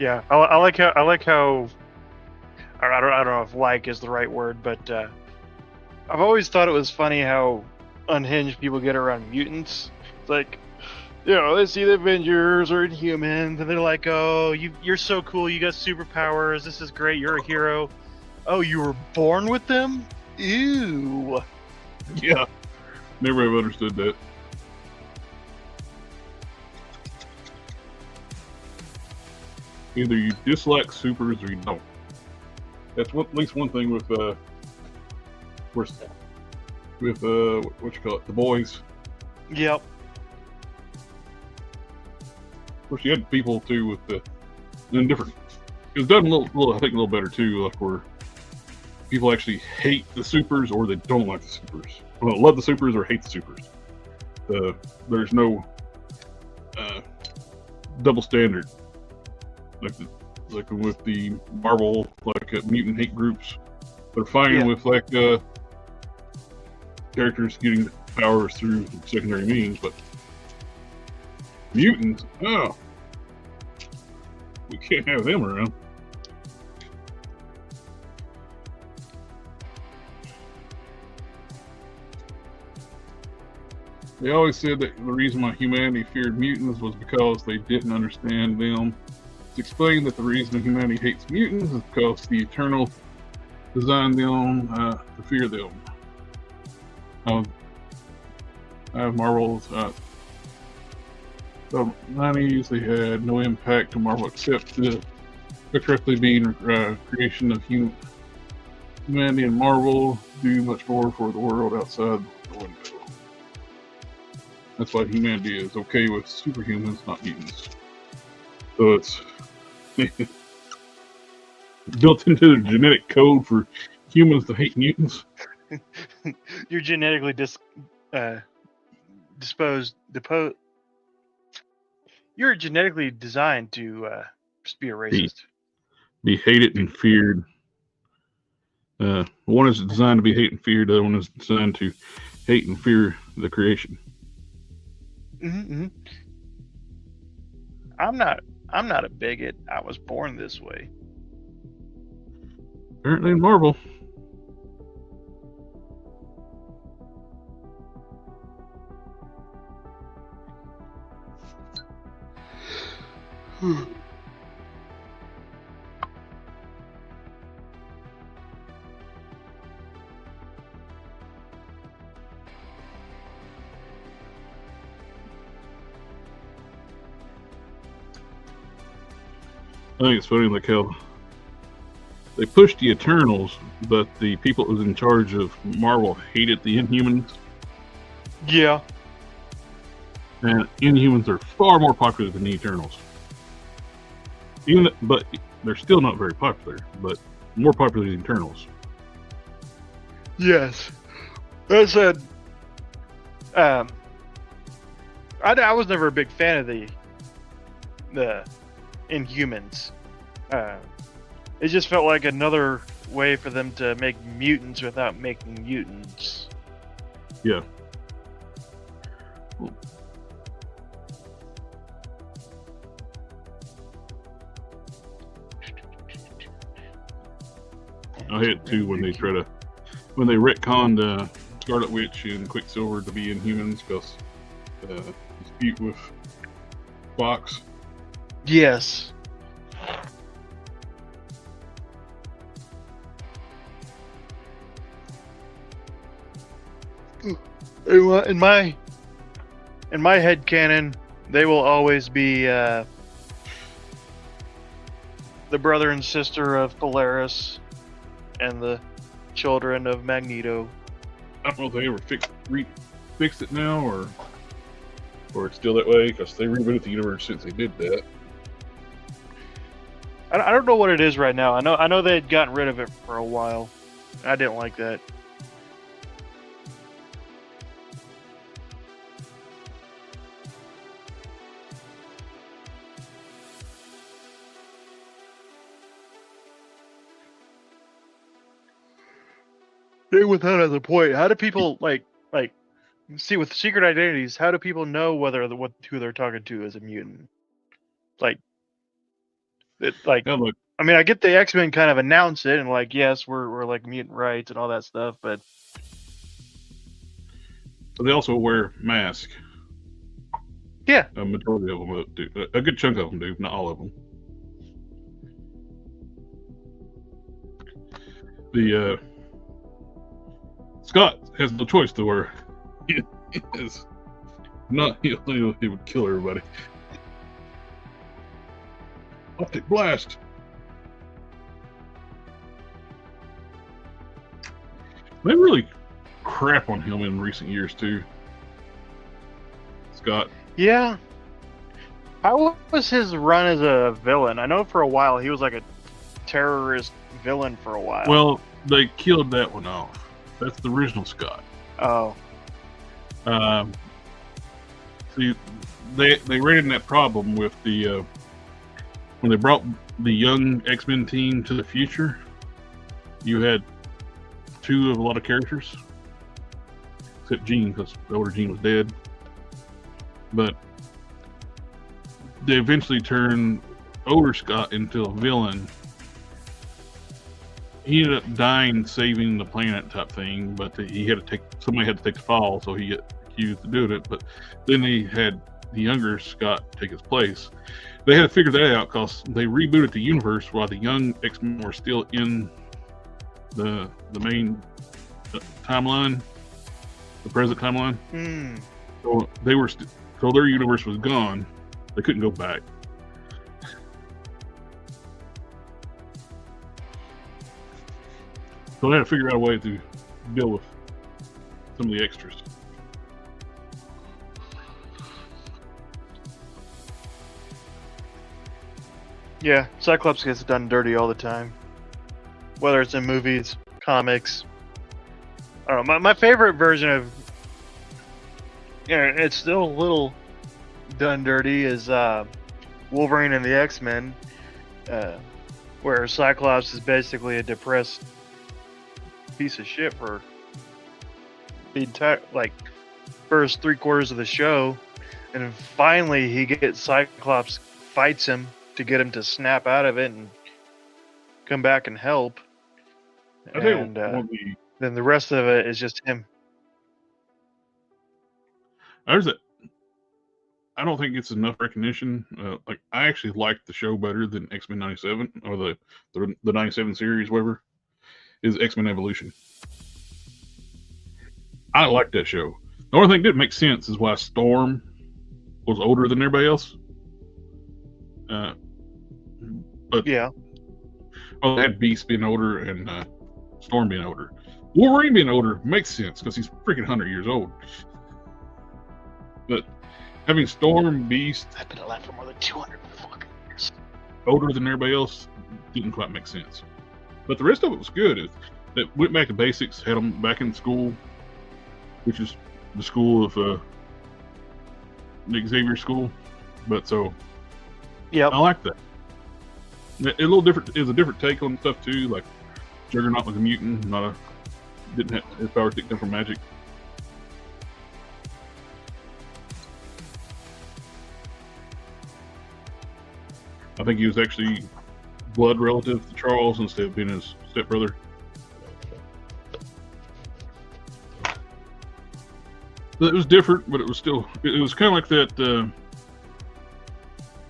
Yeah, I like how I don't know if "like" is the right word, but I've always thought it was funny how unhinged people get around mutants. It's like, you know, they see the Avengers or Inhumans, and they're like, "Oh, you're so cool. You got superpowers. This is great. You're a hero. Oh, you were born with them? Ew." Yeah, never have understood that. Either you dislike supers or you don't. That's at least one thing with what you call it, the boys. Yep. Of course, you had people too with the different. It was done I think a little better too, like where people actually hate the supers or they don't like the supers. Well, love the supers or hate the supers. There's no double standard. Like with the Marvel, mutant hate groups, they're fine with characters getting powers through secondary means, but mutants, oh, we can't have them around. They always said that the reason why humanity feared mutants was because they didn't understand them. It's explained that the reason humanity hates mutants is because the Eternal designed them to fear them. Marvel's the 90s, they had no impact on Marvel except the correctly being creation of humanity and Marvel do much more for the world outside the window. That's why humanity is okay with superhumans, not mutants. So it's built into the genetic code for humans to hate mutants. You're genetically You're genetically designed to just be a racist. Be hated and feared. One is designed to be hated and feared. The other one is designed to hate and fear the creation. Mm-hmm. I'm not a bigot. I was born this way. Apparently in Marvel. I think it's funny, like how they pushed the Eternals, but the people that was in charge of Marvel hated the Inhumans. Yeah. And Inhumans are far more popular than the Eternals. But they're still not very popular, but more popular than Eternals. Yes. That said, I was never a big fan of the Inhumans. It just felt like another way for them to make mutants without making mutants. Yeah. I hate too when they retconned Scarlet Witch and Quicksilver to be Inhumans because dispute with Fox. Yes. In my headcanon, they will always be the brother and sister of Polaris and the children of Magneto. I don't know if they ever fixed it now or it's still that way because they rebooted the universe since they did that. I don't know what it is right now. I know they had gotten rid of it for a while. I didn't like that. With that as a point, how do people like see with secret identities? How do people know who they're talking to is a mutant? I mean, I get the X-Men kind of announce it and like, yes, we're like mutant rights and all that stuff, but they also wear masks. Yeah, a majority of them do. A good chunk of them do, not all of them. The Scott has no choice to wear. He would kill everybody. Optic blast. They really crap on him in recent years too. Scott. Yeah. How was his run as a villain? I know for a while he was like a terrorist villain for a while. Well, they killed that one off. That's the original Scott. Oh. See, they ran into that problem with the when they brought the young X-Men team to the future. You had two of a lot of characters, except Jean, because the older Jean was dead. But they eventually turned older Scott into a villain. He ended up dying saving the planet type thing, but somebody had to take the fall, so he got accused of doing it. But then they had the younger Scott take his place. They had to figure that out because they rebooted the universe while the young X-Men were still in the main timeline, the present timeline. So they were so their universe was gone. They couldn't go back. So they had to figure out a way to deal with some of the extras. Yeah, Cyclops gets done dirty all the time. Whether it's in movies, comics. I don't know. My favorite version of, it's still a little done dirty, is Wolverine and the X-Men, where Cyclops is basically a depressed piece of shit for the entire first 3/4 of the show, and finally he gets Cyclops, fights him to get him to snap out of it and come back and help. And then the rest of it is just him. There's I don't think it's enough recognition. Like I actually liked the show better than X-Men '97 or the '97 series, whatever. Is X-Men Evolution. I like that show. The only thing that didn't make sense is why Storm was older than everybody else. But Yeah. well, they had Beast being older and Storm being older. Wolverine being older makes sense because he's freaking 100 years old. But having Storm, Beast, I've been alive for more than 200 fucking years. Older than everybody else didn't quite make sense. But the rest of it was good. It went back to basics, had them back in school, which is the school of Nick Xavier's school. But so, yeah, I like that. A little different. It was a different take on stuff too. Like Juggernaut was a mutant, didn't have his powers didn't come from magic. I think he was actually blood relative to Charles instead of being his stepbrother. But it was different, but it was still, it was kind of like that,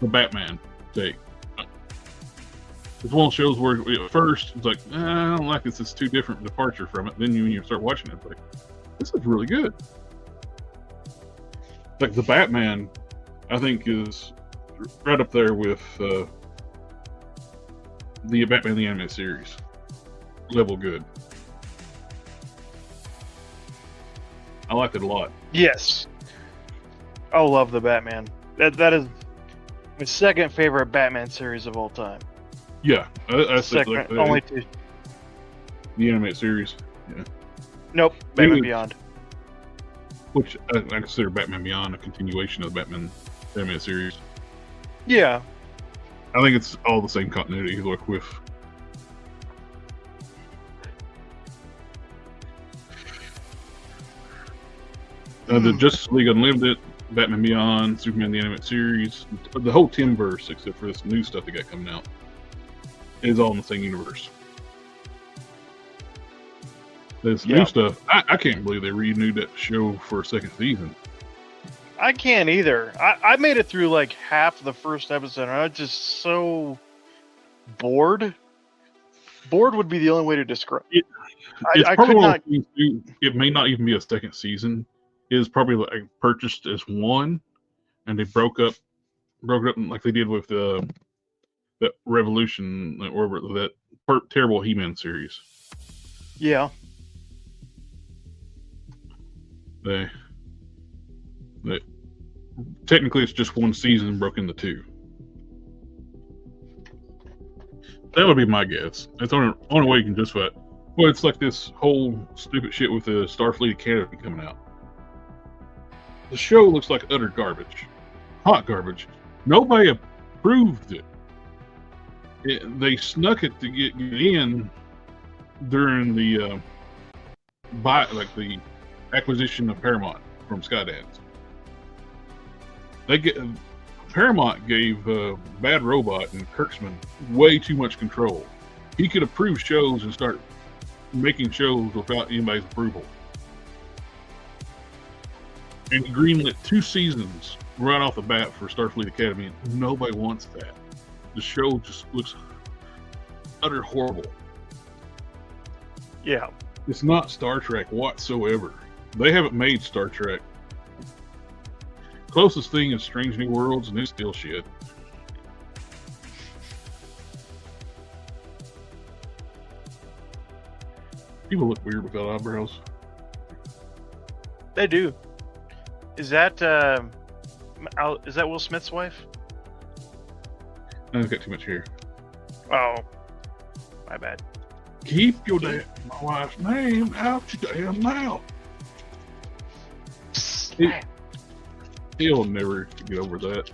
the Batman take. It's one of those shows where at first it's like, I don't like this, it's too different departure from it. Then when you start watching it, it's like, this is really good. Like the Batman, I think is right up there with the Batman the Animated Series level good. I liked it a lot. Yes. I love the Batman. That is my second favorite Batman series of all time. Yeah, I Second, like only two. The Animated Series. Yeah. Nope, Batman Beyond. Which I consider Batman Beyond a continuation of the Batman Animated Series. Yeah. I think it's all the same continuity, like with the Justice League Unlimited, Batman Beyond, Superman the Animated Series, the whole Timverse, except for this new stuff that got coming out, is all in the same universe. This new stuff, I can't believe they renewed that show for a second season. I can't either. I made it through like half the first episode, and I was just so bored. Bored would be the only way to describe it. I could not. It may not even be a second season. It is probably like purchased as one, and they broke it up like they did with that Revolution or that terrible He-Man series. Yeah. They technically it's just one season broke into two. That would be my guess. That's the only way you can justify it. Well, it's like this whole stupid shit with the Starfleet Academy coming out. The show looks like utter garbage. Hot garbage. Nobody approved it. They snuck it to get in during the the acquisition of Paramount from Skydance. Paramount gave Bad Robot and Kurtzman way too much control. He could approve shows and start making shows without anybody's approval. And greenlit 2 seasons right off the bat for Starfleet Academy, and nobody wants that. The show just looks utter horrible. Yeah. It's not Star Trek whatsoever. They haven't made Star Trek. Closest thing is Strange New Worlds, and it's still shit. People look weird without eyebrows. They do. Is that Will Smith's wife? I've got too much hair. Oh, my bad. Keep my wife's name out your damn mouth. He'll never get over that.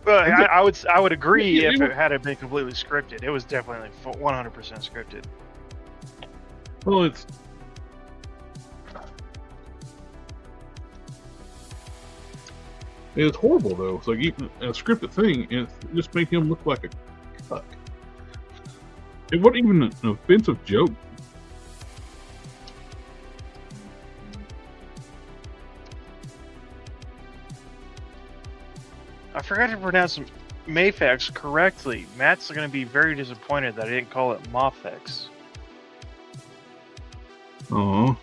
Well, I would agree if it had been completely scripted. It was definitely 100% scripted. Well, it's horrible though. It's like even a scripted thing, it just made him look like a cuck. It wasn't even an offensive joke. I forgot to pronounce Mayfax correctly. Matt's going to be very disappointed that I didn't call it Mofex. Oh.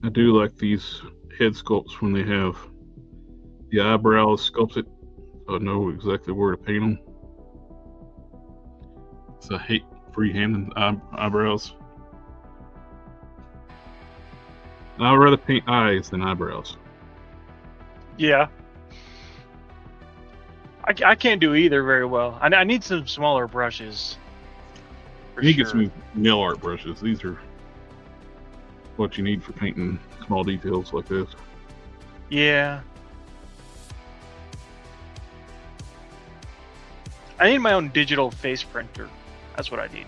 I do like these head sculpts when they have the eyebrows sculpted, so I know exactly where to paint them. So I hate freehanding eyebrows. I'd rather paint eyes than eyebrows. Yeah. I can't do either very well. I need some smaller brushes. You need to get some nail art brushes. These are what you need for painting small details like this. Yeah. I need my own digital face printer. That's what I need.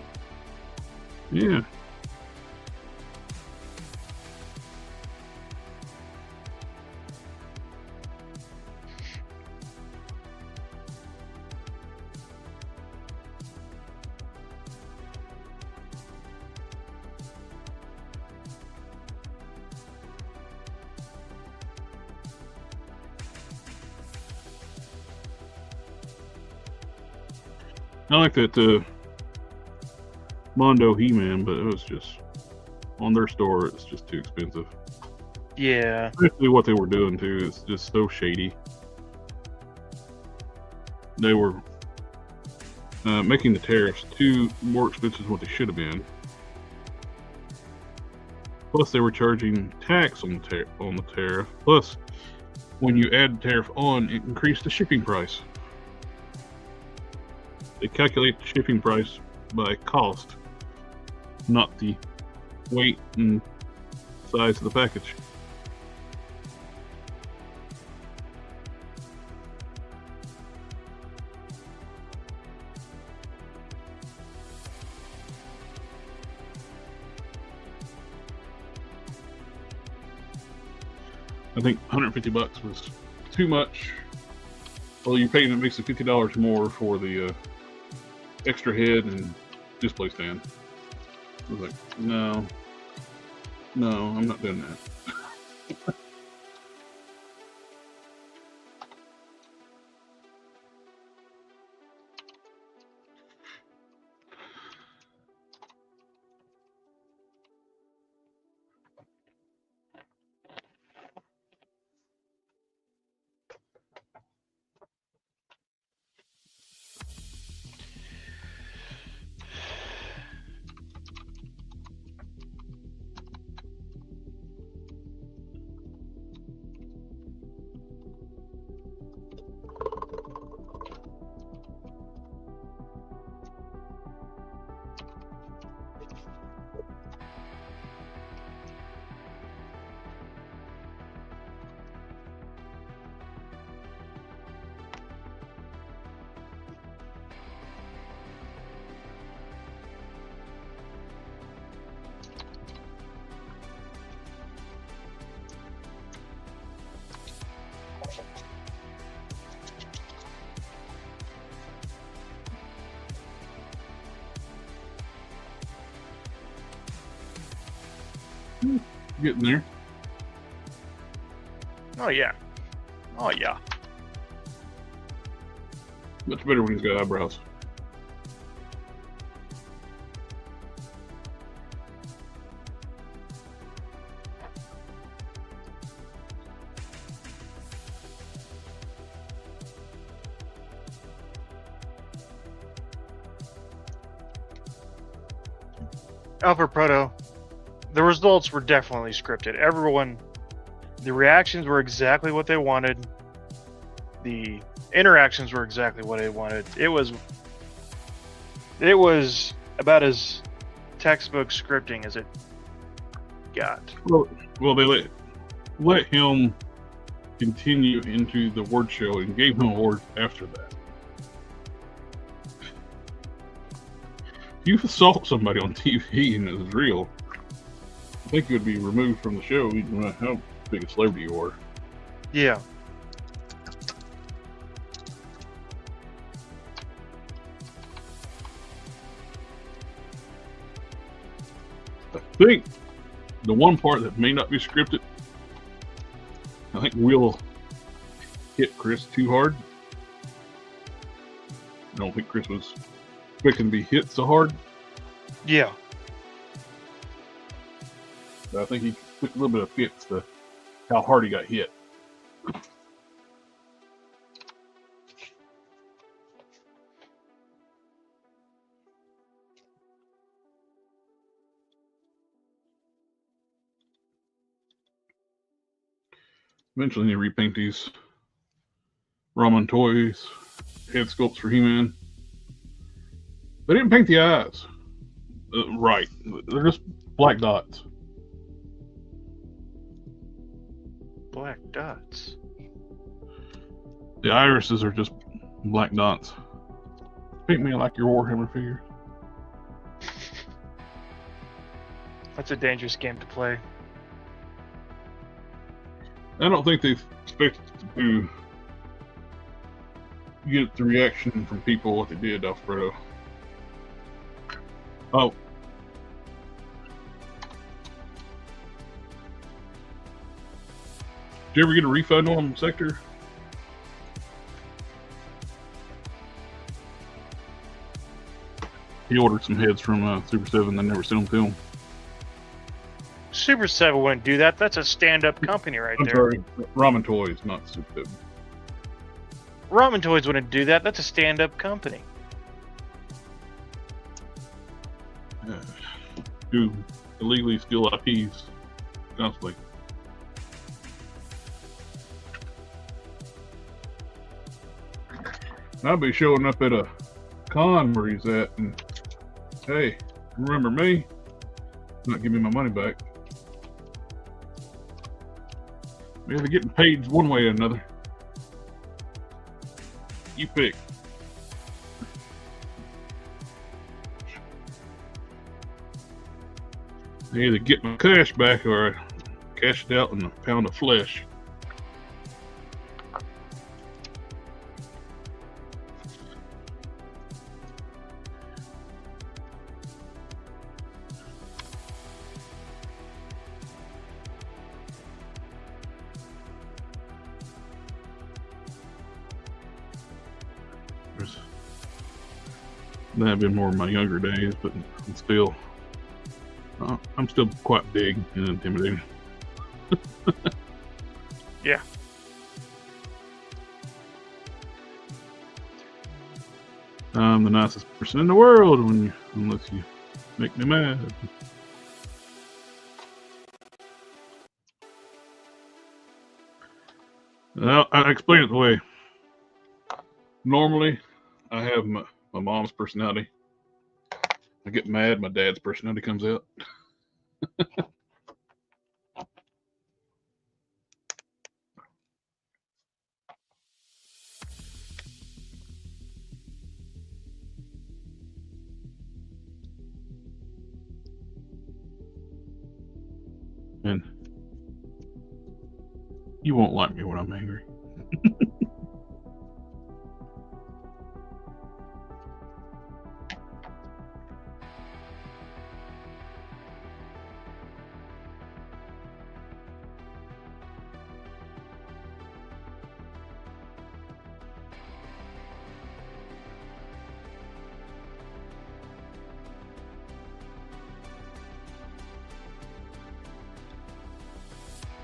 Yeah. I like that Mondo He-Man, but it was just on their store. It's just too expensive. Yeah. Especially what they were doing too is just so shady. They were making the tariffs too more expensive than what they should have been. Plus, they were charging tax on the tariff. Plus, when you add the tariff on, it increased the shipping price. They calculate the shipping price by cost, not the weight and size of the package. I think $150 was too much. Well, you're paying at least $50 more for the extra head and display stand. I was like, no, I'm not doing that. Getting there. Oh yeah. Oh yeah. Much better when he's got eyebrows. Alpha Proto, the results were definitely scripted. Everyone, the reactions were exactly what they wanted. The interactions were exactly what they wanted. It was about as textbook scripting as it got. Well, they let him continue into the award show and gave him awards after that. If you assault somebody on TV and it was real, I think you would be removed from the show, even no matter how big a celebrity you are. Yeah. I think the one part that may not be scripted, I think Will hit Chris too hard. I don't think Chris was expecting to be hit so hard. Yeah. But I think he took a little bit of offense to how hard he got hit. Eventually, I need to repaint these Ramen Toys head sculpts for He-Man. They didn't paint the eyes right. They're just black dots. Black dots. The irises are just black dots. Paint me like your Warhammer figure. That's a dangerous game to play. I don't think they expected to get the reaction from people what they did, Alfredo. Oh. Did you ever get a refund on Sector? He ordered some heads from Super 7 that never sent them to him. Super 7 wouldn't do that. That's a stand-up company right there. I'm sorry, Ramen Toys, not Super 7. Ramen Toys wouldn't do that. That's a stand-up company. Do illegally steal IPs constantly. I'll be showing up at a con where he's at, and hey, remember me? Not give me my money back. Maybe they're getting paid one way or another. You pick. I either get my cash back or I cash it out in a pound of flesh. That have been more in my younger days, but I'm still quite big and intimidating. Yeah. I'm the nicest person in the world unless you make me mad. Well, I explain it the way. Normally, I have my mom's personality. I get mad, my dad's personality comes out. And you won't like me when I'm angry.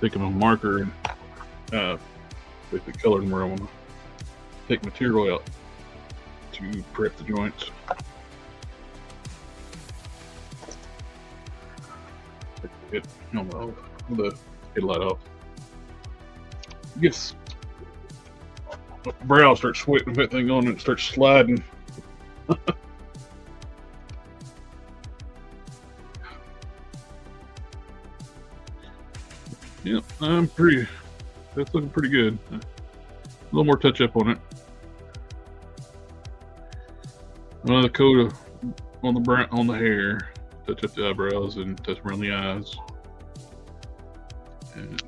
Taking a marker and basically coloring where I want to take material out to prep the joints. It, the headlight off. Gets brow starts sweating, that thing on, and it starts sliding. Yeah, I'm pretty that's looking pretty good. A little more touch up on it. Another coat of, on the brown on the hair. Touch up the eyebrows and touch around the eyes. And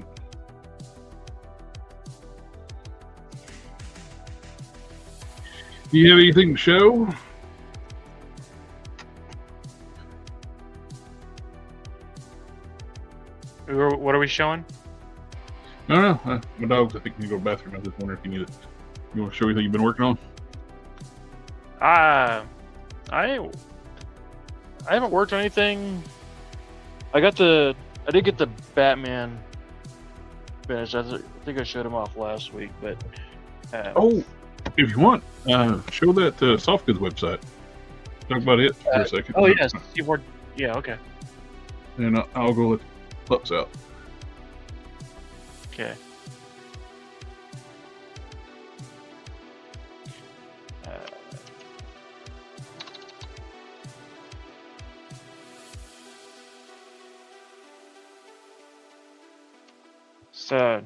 do you have anything to show? What are we showing? No. My dogs, I think, need to go to the bathroom. I just wonder if you need it. You want to show anything you've been working on? I haven't worked on anything. I did get the Batman finished. I think I showed him off last week, but oh, if you want, show that soft goods website. Talk about it for a second. Oh yes, yeah, okay. And I'll go let pups out. Okay. So,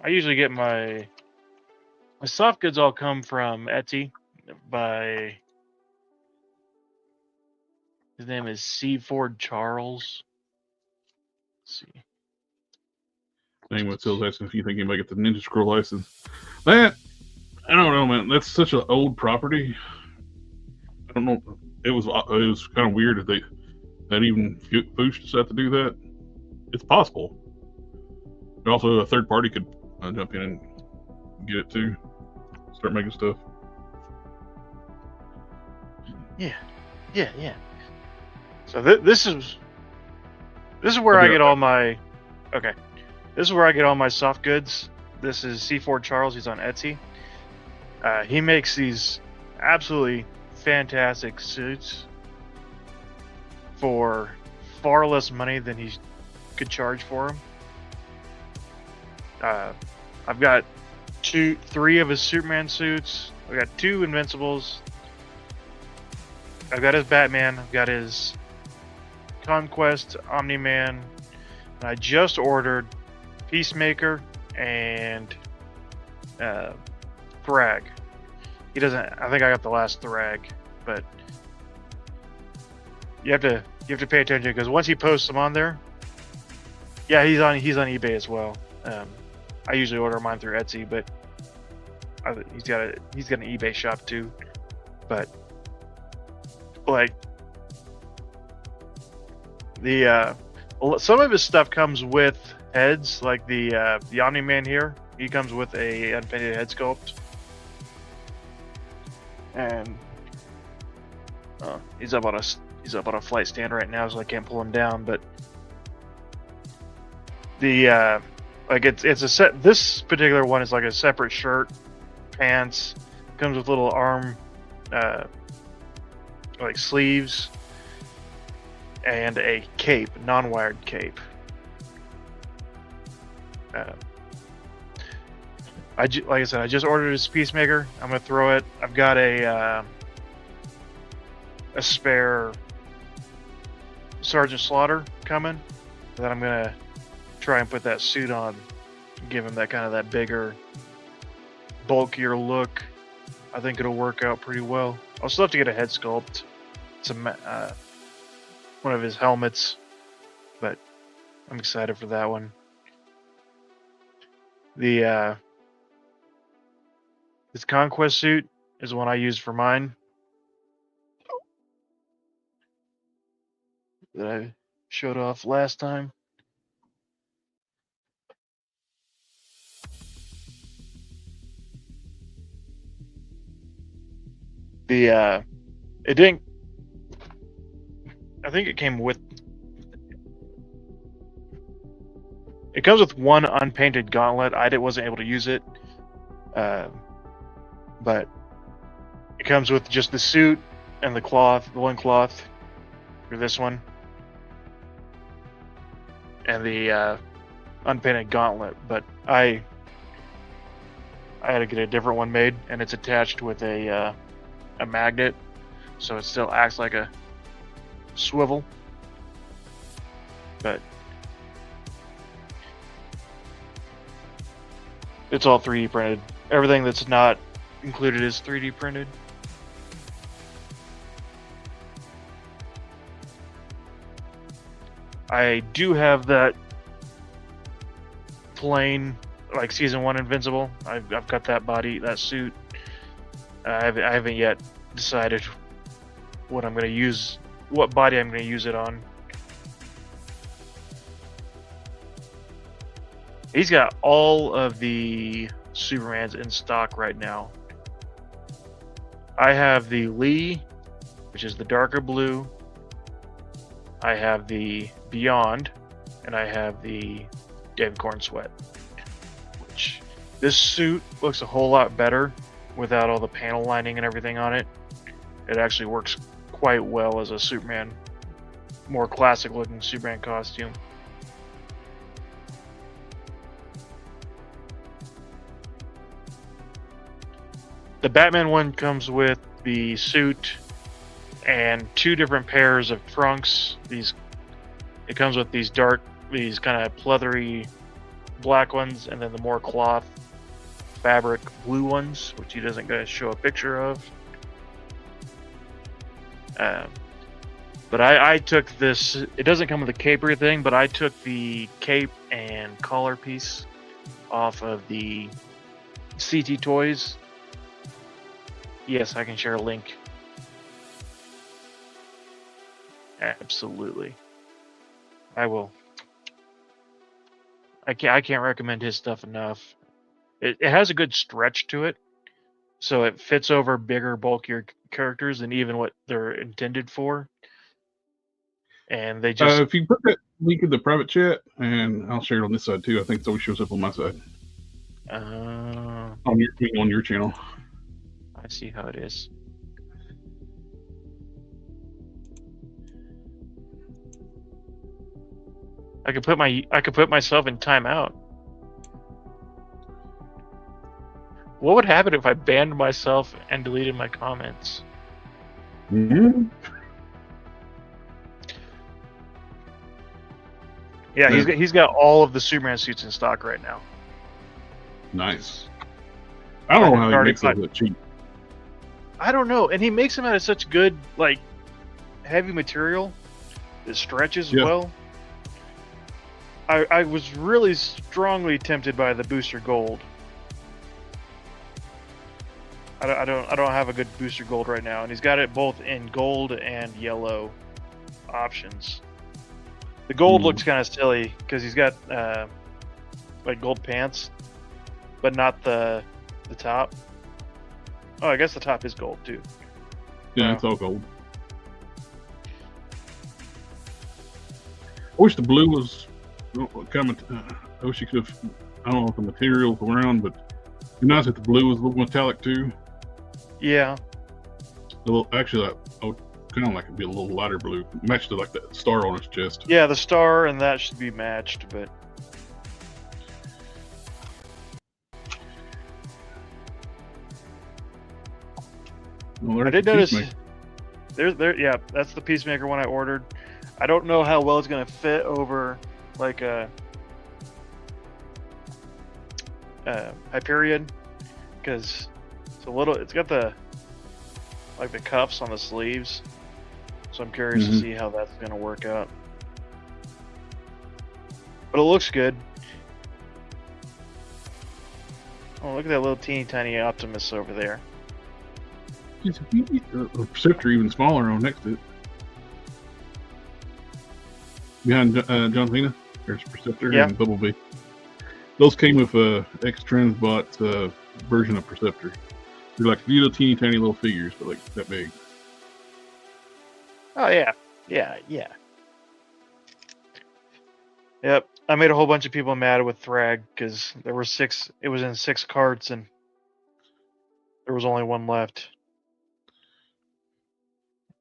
I usually get my soft goods all come from Etsy by, his name is C. Ford Charles. Let's see. Name what sells asking if you think you might get the Ninja Scroll license. That, I don't know, man. That's such an old property. I don't know. It was kind of weird that even Foosh decided to do that. It's possible. But also, a third party could jump in and get it too. Start making stuff. Yeah. So this is where I get all my. Okay, this is where I get all my soft goods. This is C. Ford Charles. He's on Etsy. He makes these absolutely fantastic suits for far less money than he could charge for them. I've got 3 of his Superman suits. I've got 2 Invincibles. I've got his Batman. I've got his Conquest Omni-Man. And I just ordered Peacemaker and Thrag. He doesn't. I think I got the last Thrag, but you have to pay attention because once he posts them on there, yeah, he's on eBay as well. I usually order mine through Etsy, but he's got an eBay shop too. But like some of his stuff comes with heads, like the Omni-Man here. He comes with a unpainted head sculpt, and he's up on a flight stand right now, so I can't pull him down. But the like it's a set. This particular one is like a separate shirt, pants. Comes with little arm, like sleeves, and a cape, non-wired cape. Like I said, I just ordered his Peacemaker. I'm gonna throw it. I've got a spare Sergeant Slaughter coming that I'm gonna try and put that suit on, give him that bigger, bulkier look. I think it'll work out pretty well. I'll still have to get a head sculpt, one of his helmets, but I'm excited for that one. His Conquest suit is the one I used for mine, that I showed off last time. It didn't. I think it came with. It comes with one unpainted gauntlet. I wasn't able to use it, but it comes with just the suit and the loincloth for this one, and the unpainted gauntlet. But I had to get a different one made, and it's attached with a magnet, so it still acts like a swivel. But It's all 3D printed. Everything that's not included is 3D printed. I do have that plain, like Season 1 Invincible. I've got that body, that suit. I haven't yet decided what I'm going to use, what body I'm going to use it on. He's got all of the Supermans in stock right now. I have the Lee, which is the darker blue. I have the Beyond, and I have the David Corn Sweat. Which, this suit looks a whole lot better without all the panel lining and everything on it. It actually works quite well as a Superman, more classic looking Superman costume. The Batman one comes with the suit and 2 different pairs of trunks. It comes with these kind of pleathery black ones, and then the more cloth fabric blue ones, which he doesn't going to show a picture of. But I took this. It doesn't come with a cape or anything, but I took the cape and collar piece off of the CT Toys. Yes, I can share a link. Absolutely. I will. I can't recommend his stuff enough. It has a good stretch to it, so it fits over bigger, bulkier characters than even what they're intended for. And they just... if you put that link in the private chat, and I'll share it on this side too. I think it always shows up on my side. On your channel. I see how it is. I could put myself in timeout. What would happen if I banned myself and deleted my comments? Mm-hmm. Yeah, he's got all of the Superman suits in stock right now. Nice. I don't know how he makes those look cheap. I don't know, and he makes them out of such good, like, heavy material. It stretches well. I was really strongly tempted by the Booster Gold. I don't have a good Booster Gold right now, and he's got it both in gold and yellow options. The gold looks kind of silly because he's got like gold pants, but not the top. Oh, I guess the top is gold too. Yeah, it's all gold. I wish the blue was kind of. I wish you could have. I don't know if the material's around, but it'd be nice if the blue was a little metallic too. Yeah. Actually, I would kind of like it be a little lighter blue, matched to like that star on his chest. Yeah, the star and that should be matched, but. Well, I did notice. Yeah, that's the Peacemaker one I ordered. I don't know how well it's gonna fit over like a Hyperion, because it's a little. It's got the cuffs on the sleeves, so I'm curious to see how that's gonna work out. But it looks good. Oh, look at that little teeny tiny Optimus over there. A Perceptor even smaller on next to it. Behind John Cena, there's Perceptor and Bumblebee. Those came with X-Transbot's version of Perceptor. They're like little teeny tiny little figures, but like that big. Oh yeah. Yep. I made a whole bunch of people mad with Thrag because there were 6. It was in 6 carts and there was only 1 left.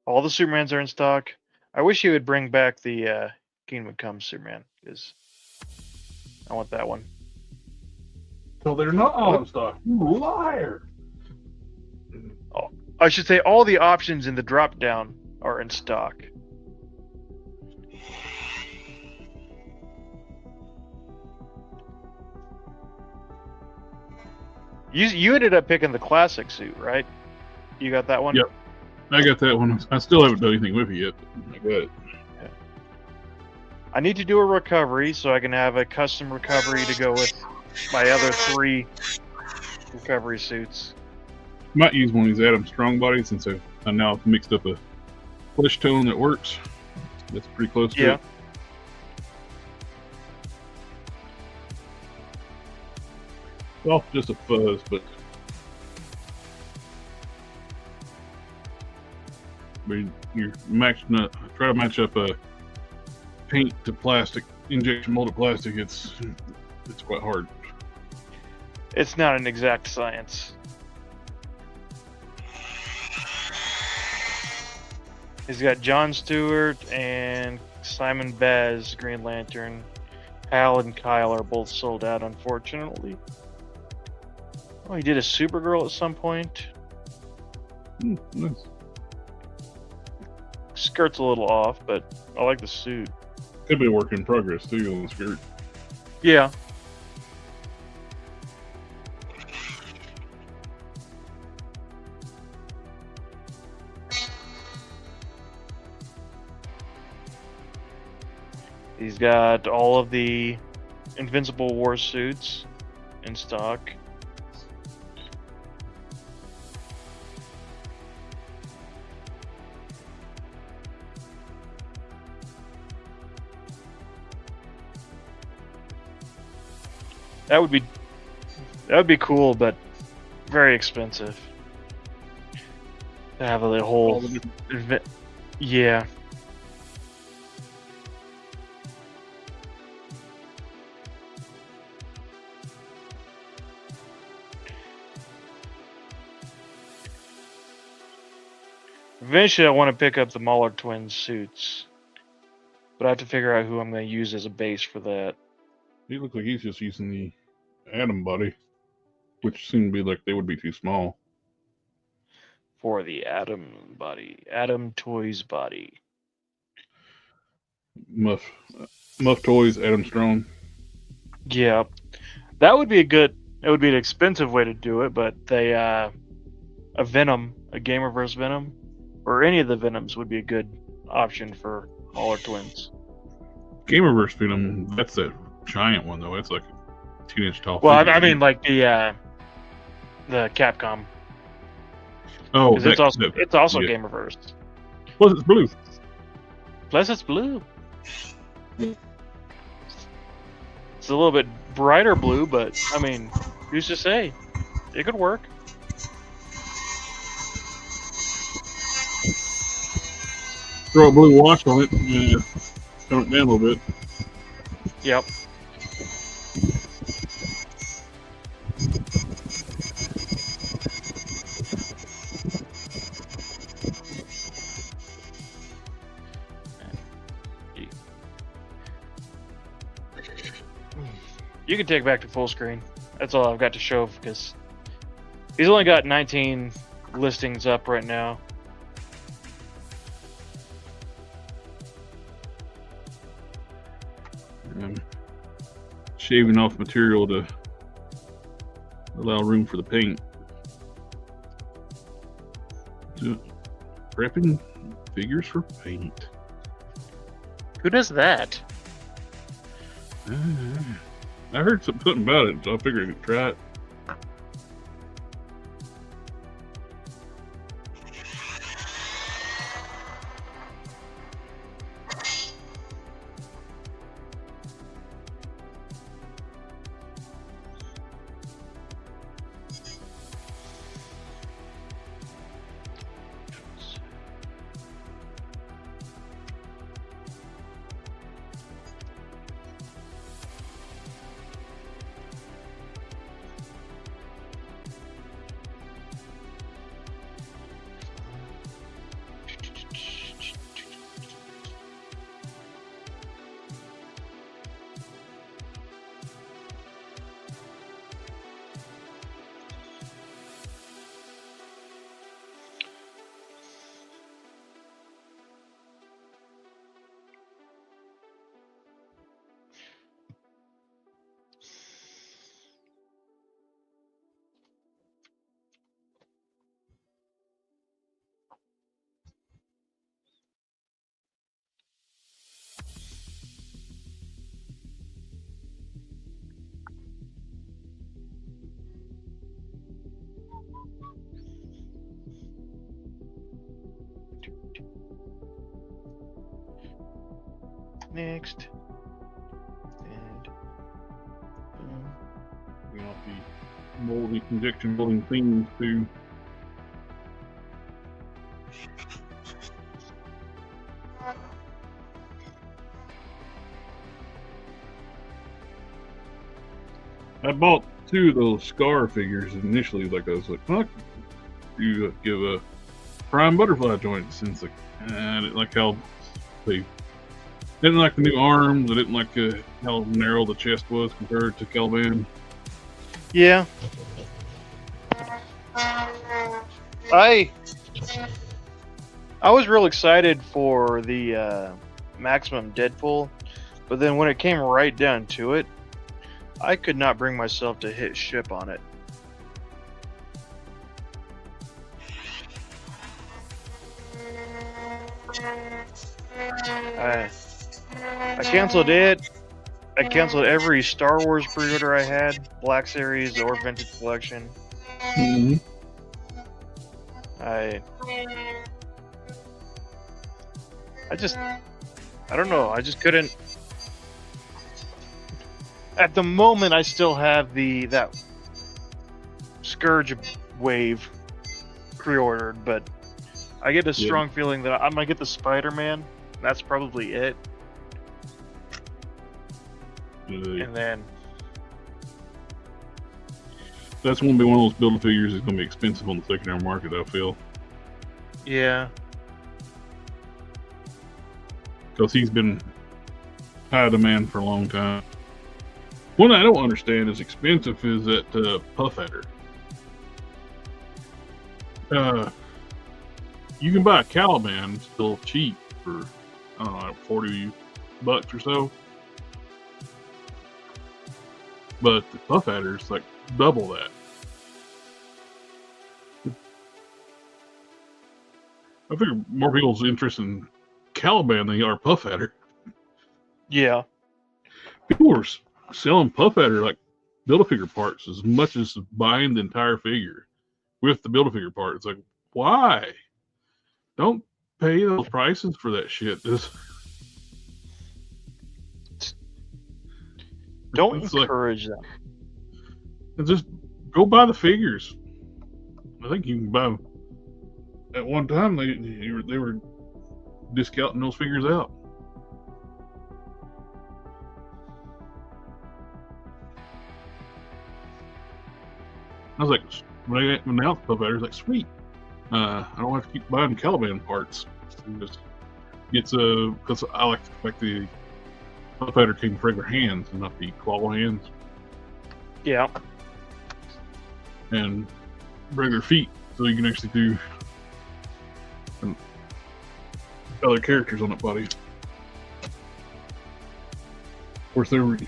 All the Supermans are in stock. I wish he would bring back the Kingdom Come Superman, because I want that one. So they're not all in stock. You liar! Oh, I should say all the options in the drop down are in stock. You ended up picking the classic suit, right? You got that one? Yep. I got that one. I still haven't done anything with it yet. I got it. I need to do a recovery so I can have a custom recovery to go with my other 3 recovery suits. Might use one of these Adam Strong bodies since I now mixed up a flesh tone that works. That's pretty close to it. Well, just a fuzz, but you're matching up. Try to match up a paint to plastic, injection molded plastic. It's quite hard. It's not an exact science. He's got John Stewart and Simon Baz, Green Lantern. Hal and Kyle are both sold out, unfortunately. Oh, he did a Supergirl at some point. Nice. Skirt's a little off, but I like the suit. Could be a work in progress too on the skirt. Yeah. He's got all of the Invincible War suits in stock. That would be cool, but very expensive. To have a whole yeah. Eventually, I want to pick up the Mauler twins suits, but I have to figure out who I'm going to use as a base for that. He looks like he's just using the Atom body, which seemed to be like they would be too small. For the Atom body. Atom Toys body. Muff Toys, Adam Strong. Yeah. That would be it would be an expensive way to do it, but they, a Venom, a Gamerverse Venom, or any of the Venoms would be a good option for Mauler twins. Gamerverse Venom, that's that giant one though. It's like 2-inch tall. Well, I mean, like the Capcom. Oh, it's also yeah. Gamerverse. Plus, it's blue. Plus, it's blue. It's a little bit brighter blue, but I mean, who's to say? It could work. Throw a blue wash on it, and tone it down a little bit. Yep. You can take it back to full screen. That's all I've got to show because he's only got 19 listings up right now. Shaving off material to allow room for the paint. Prepping figures for paint. Who does that? I heard something about it, so I figured I'd try it. next. And You know, the moldy injection molding themes too. I bought 2 of those Scar figures initially. Like I was like, "Fuck, you give a prime butterfly joint." Since like, I didn't like how they didn't like the new arms. I didn't like how narrow the chest was compared to Caliban. yeah, I was real excited for the Maximum Deadpool, but then when it came right down to it, I could not bring myself to hit ship on it. I canceled it. I canceled every Star Wars pre-order I had, Black Series or Vintage Collection. Mm-hmm. I don't know. I just couldn't. At the moment, I still have that Scourge Wave pre-ordered, but I get a strong feeling that I'm gonna get the Spider-Man. That's probably it. And then that's going to be one of those build figures that's going to be expensive on the secondary market, I feel. Yeah. Because he's been high demand for a long time. One I don't understand is expensive is that Puff Adder. You can buy a Caliban still cheap for, I don't know, $40 or so. But the Puff Adder's like double that. I figure more people's interest in Caliban than they are Puff Adder. Yeah. People are selling Puff Adder like Build-A-Figure parts as much as buying the entire figure with the Build-A-Figure part. It's like, why? Don't pay those prices for that shit. Don't encourage them. And just go buy the figures. I think you can buy them. At one time, they were discounting those figures out. I was like, when they announced Puff Adder, I was like, sweet. I don't have to keep buying Caliban parts. It's because I like the fact the Puff Adder came with regular hands and not the claw hands. Yeah. And regular feet, so you can actually do other characters on that body. Of course, they were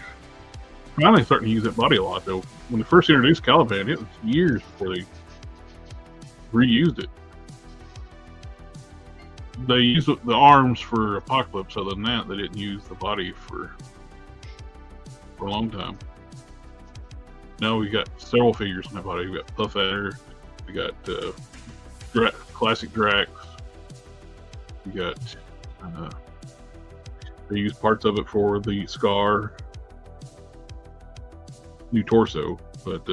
finally starting to use that body a lot, though. When they first introduced Caliban, it was years before they reused it. They used the arms for Apocalypse. Other than that, they didn't use the body for a long time. Now we got several figures on that body. We got Puff Adder, we got classic Drax. We got they use parts of it for the Scar, new torso, but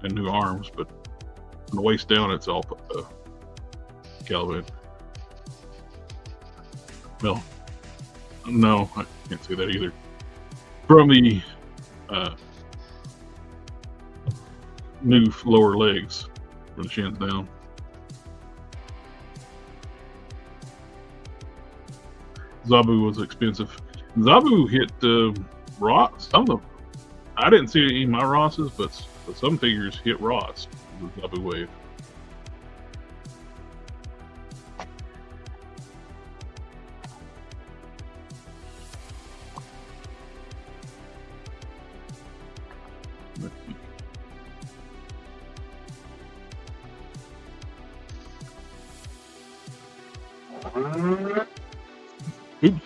and new arms. But from the waist down, it's all Caliban. Well, no, I can't say that either. From the new lower legs, from the shins down. Zabu was expensive. Zabu hit Ross. Some of them, I didn't see any of my Rosses, but some figures hit Ross with the Zabu wave. Oops.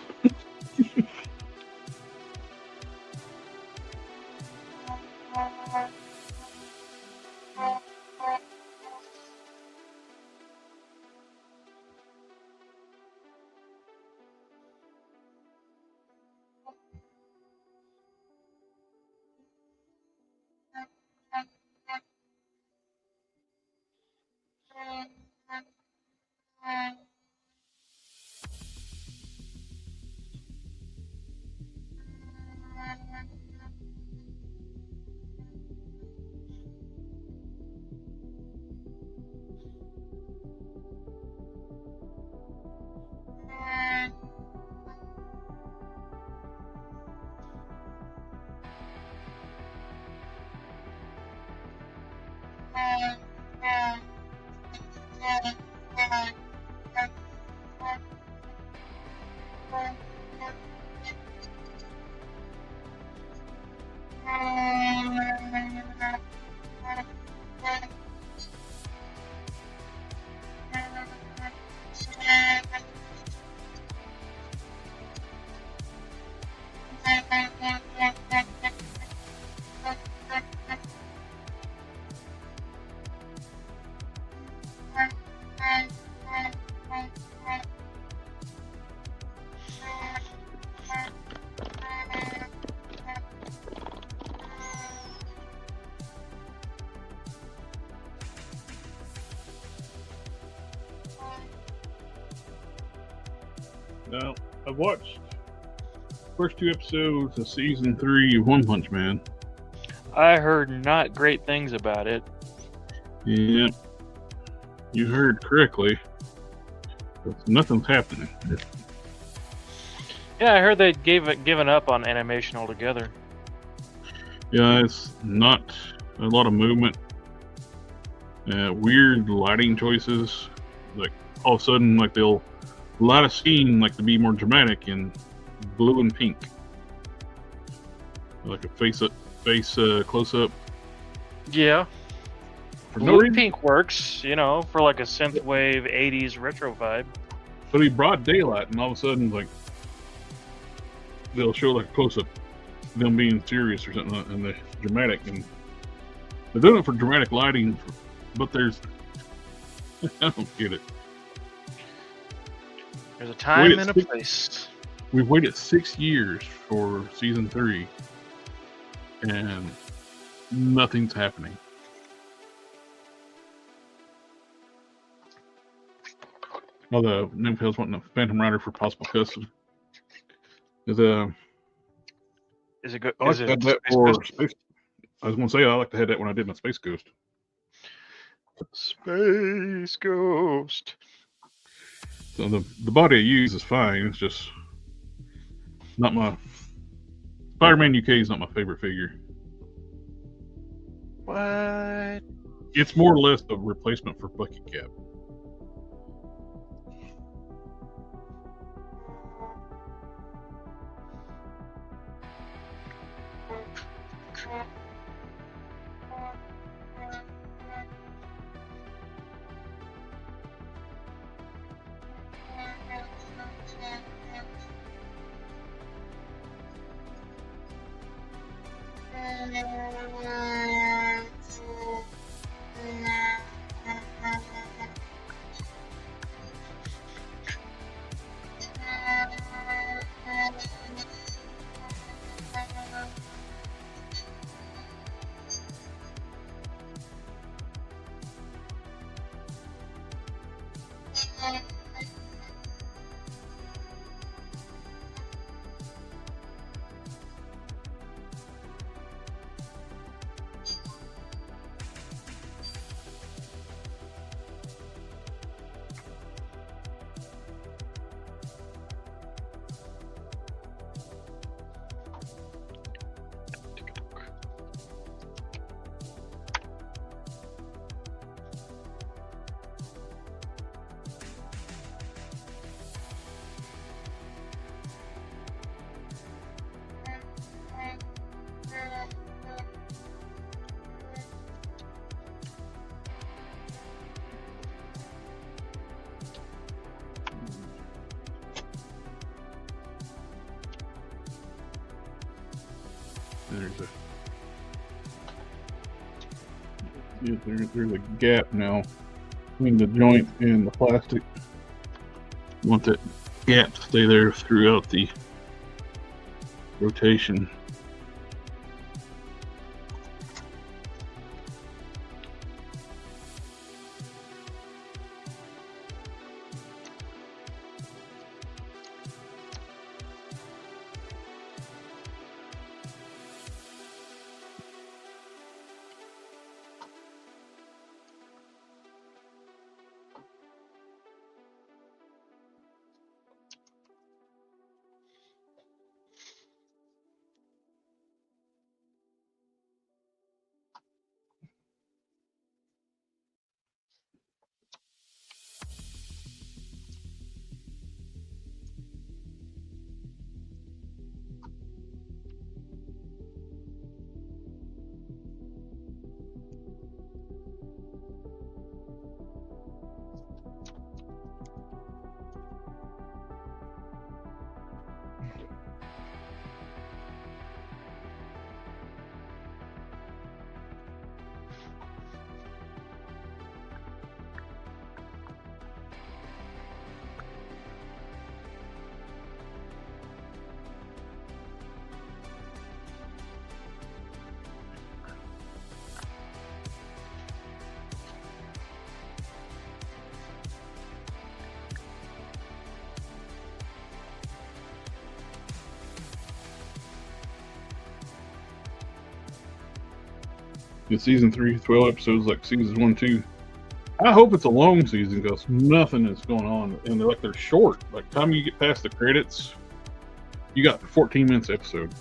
Now, I've watched the first 2 episodes of season 3 of One Punch Man. I heard not great things about it. Yeah, you heard correctly. Nothing's happening. Yeah, I heard they'd given up on animation altogether. Yeah, it's not a lot of movement. Weird lighting choices. Like all of a sudden, like they'll light a scene like to be more dramatic in blue and pink, like a face close up. Yeah, For no blue and reason, pink works, you know, for like a synthwave '80s retro vibe. but it'll be broad daylight, and all of a sudden, like they'll show like a close up, them being serious or something, and they're dramatic, and they're doing it for dramatic lighting. But there's, I don't get it. There's a time and a place. We've waited 6 years for season 3, and nothing's happening. Oh, the Nymphel's wanting a Phantom Rider for possible custom. Is it good? I like to have that for Space. I was going to say I like to have that when I did my Space Ghost. Space Ghost. So the body I use is fine. It's just not my Spider-Man UK is not my favorite figure. What? It's more or less a replacement for Bucket Cap. There's a gap now between the joint and the plastic. You want that gap to stay there throughout the rotation. In season 3, 12 episodes like seasons 1, 2. I hope it's a long season because nothing is going on, and they're short. By the time you get past the credits, you got 14 minutes episode.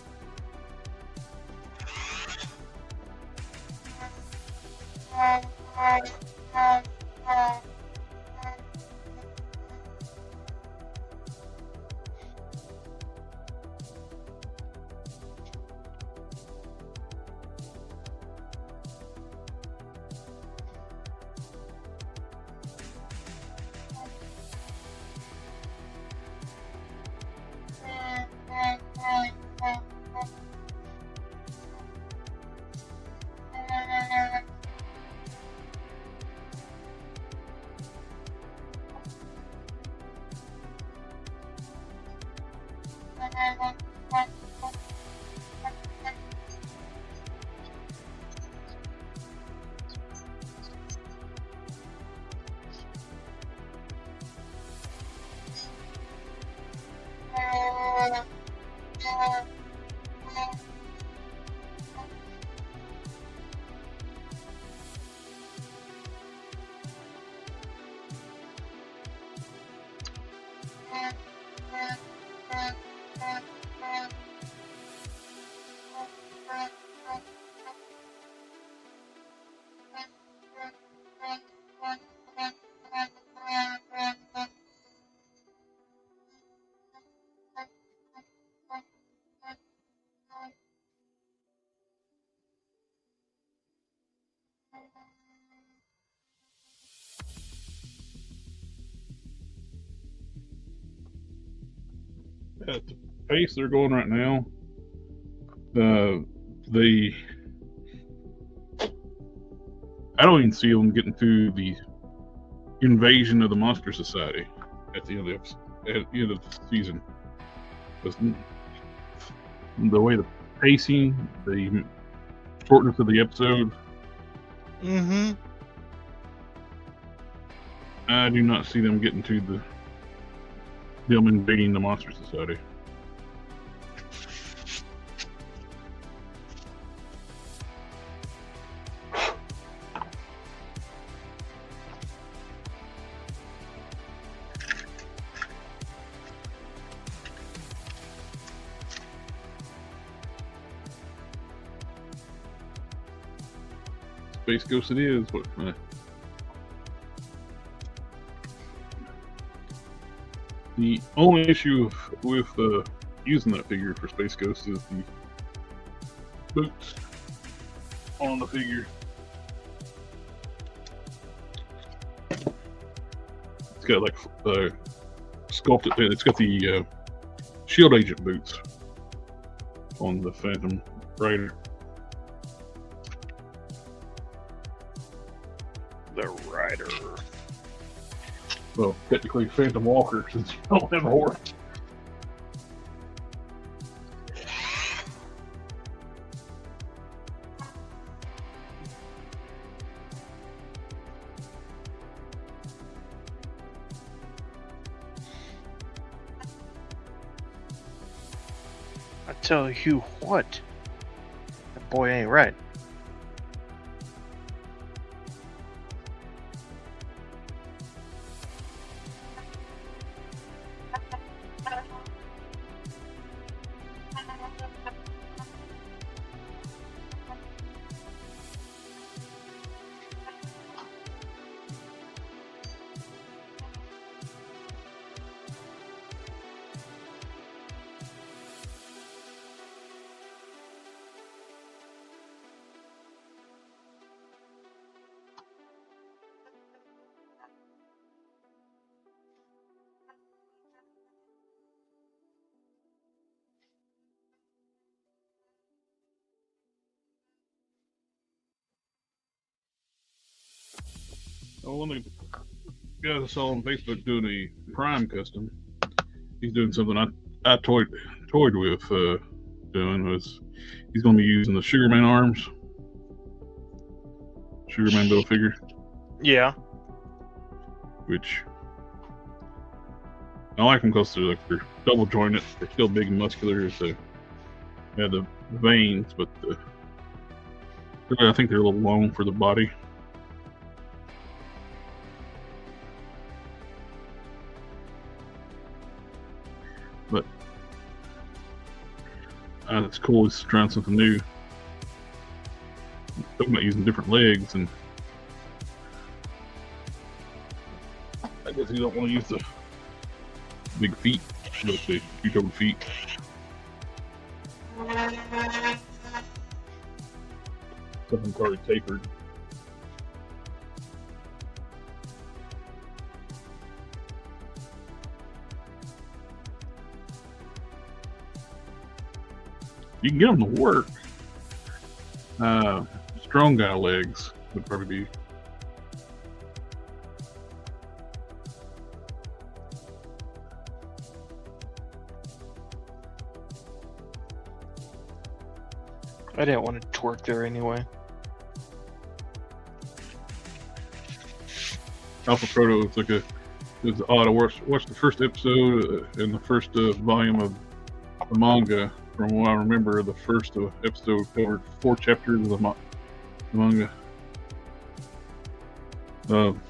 At the pace they're going right now, I don't even see them getting to the invasion of the Monster Society at the end of the season. The way the pacing, the shortness of the episode. Mm-hmm. I do not see them getting to them invading the Monster Society. Space Ghost it is. The only issue with using that figure for Space Ghost is the boots on the figure. It's got like sculpted. It's got the Shield Agent boots on the Phantom Rider. The Rider. Well, technically Phantom Walker, since you don't have a horse. I tell you what, that boy ain't right. Oh, one of the guys I saw on Facebook doing a Prime custom. He's doing something I toyed with doing was he's going to be using the Sugarman arms, Sugarman build figure. Yeah. Which I like them because they're double jointed. They're still big and muscular. So they have the veins, but I think they're a little long for the body. But it's cool. It's trying something new. Talking about using different legs, and I guess you don't want to use the big feet, like the huge feet. Something's already tapered. You can get them to work. Strong guy legs would probably be. I didn't want to twerk there anyway. Alpha Proto, it's like it's odd. I watched the first episode in the first volume of the manga. From what I remember, the first episode covered 4 chapters of the manga.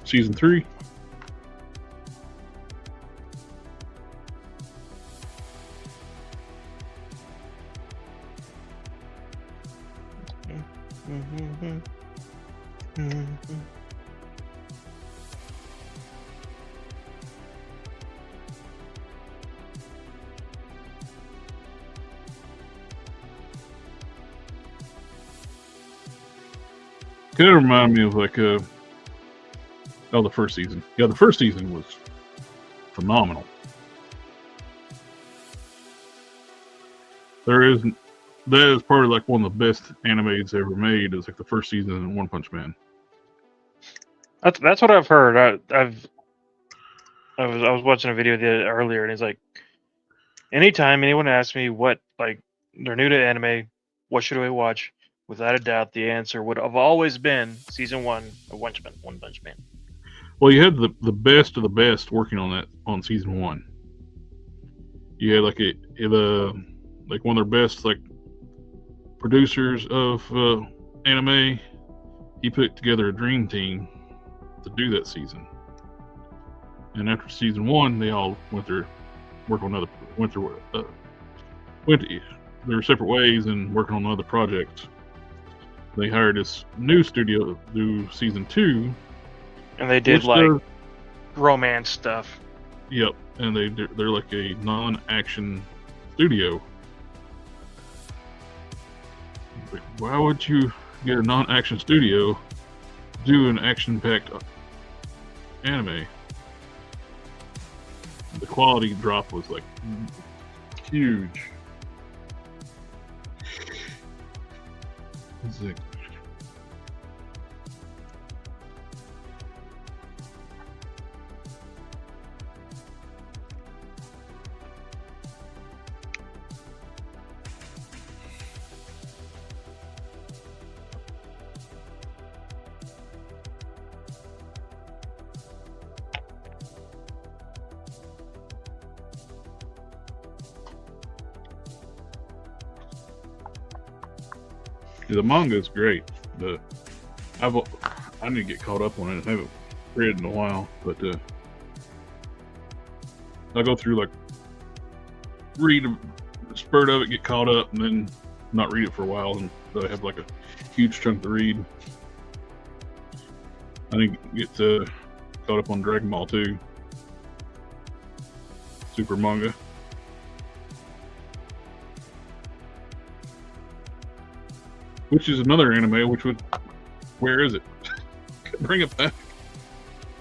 Season 3. Kind of remind me of like the first season. Yeah, the first season was phenomenal. That is probably like one of the best animes ever made. Is like the first season of One Punch Man. That's what I've heard. I was watching a video earlier, and it's like, anytime anyone asks me what, like, they're new to anime, what should I watch? Without a doubt, the answer would have always been season 1 of One Punch Man. Well, you had the best of the best working on that on season 1. You had like like one of their best like producers of anime. He put together a dream team to do that season. And after season 1, they all went their separate ways and working on other projects. They hired this new studio to do season 2, and they did like romance stuff. Yep, and they're like a non-action studio. Like, why would you get a non-action studio to do an action-packed anime? The quality drop was like huge. The manga is great. I need to get caught up on it. I haven't read it in a while, but I'll go through like read a spurt of it, get caught up, and then not read it for a while, and so I have like a huge chunk to read. I need to get caught up on Dragon Ball 2 Super manga. Which is another anime, where is it? Bring it back.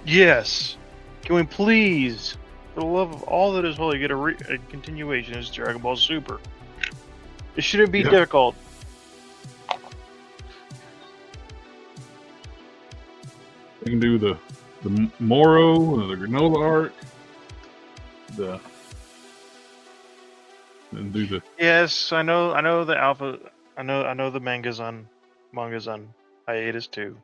Yes. Can we please, for the love of all that is holy, get a continuation as Dragon Ball Super? It shouldn't be difficult. They can do the Moro, the Granola arc, and do the. Yes, I know the alpha. I know the manga's on hiatus too.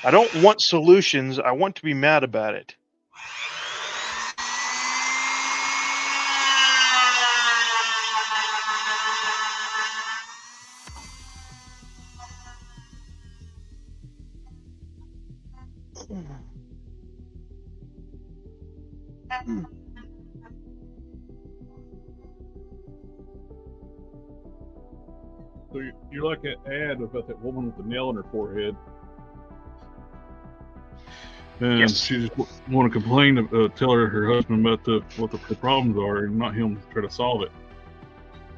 I don't want solutions. I want to be mad about it. So you're like an ad about that woman with the nail in her forehead. And Yes. she just want to complain, tell her husband about what the problems are, and not him try to solve it.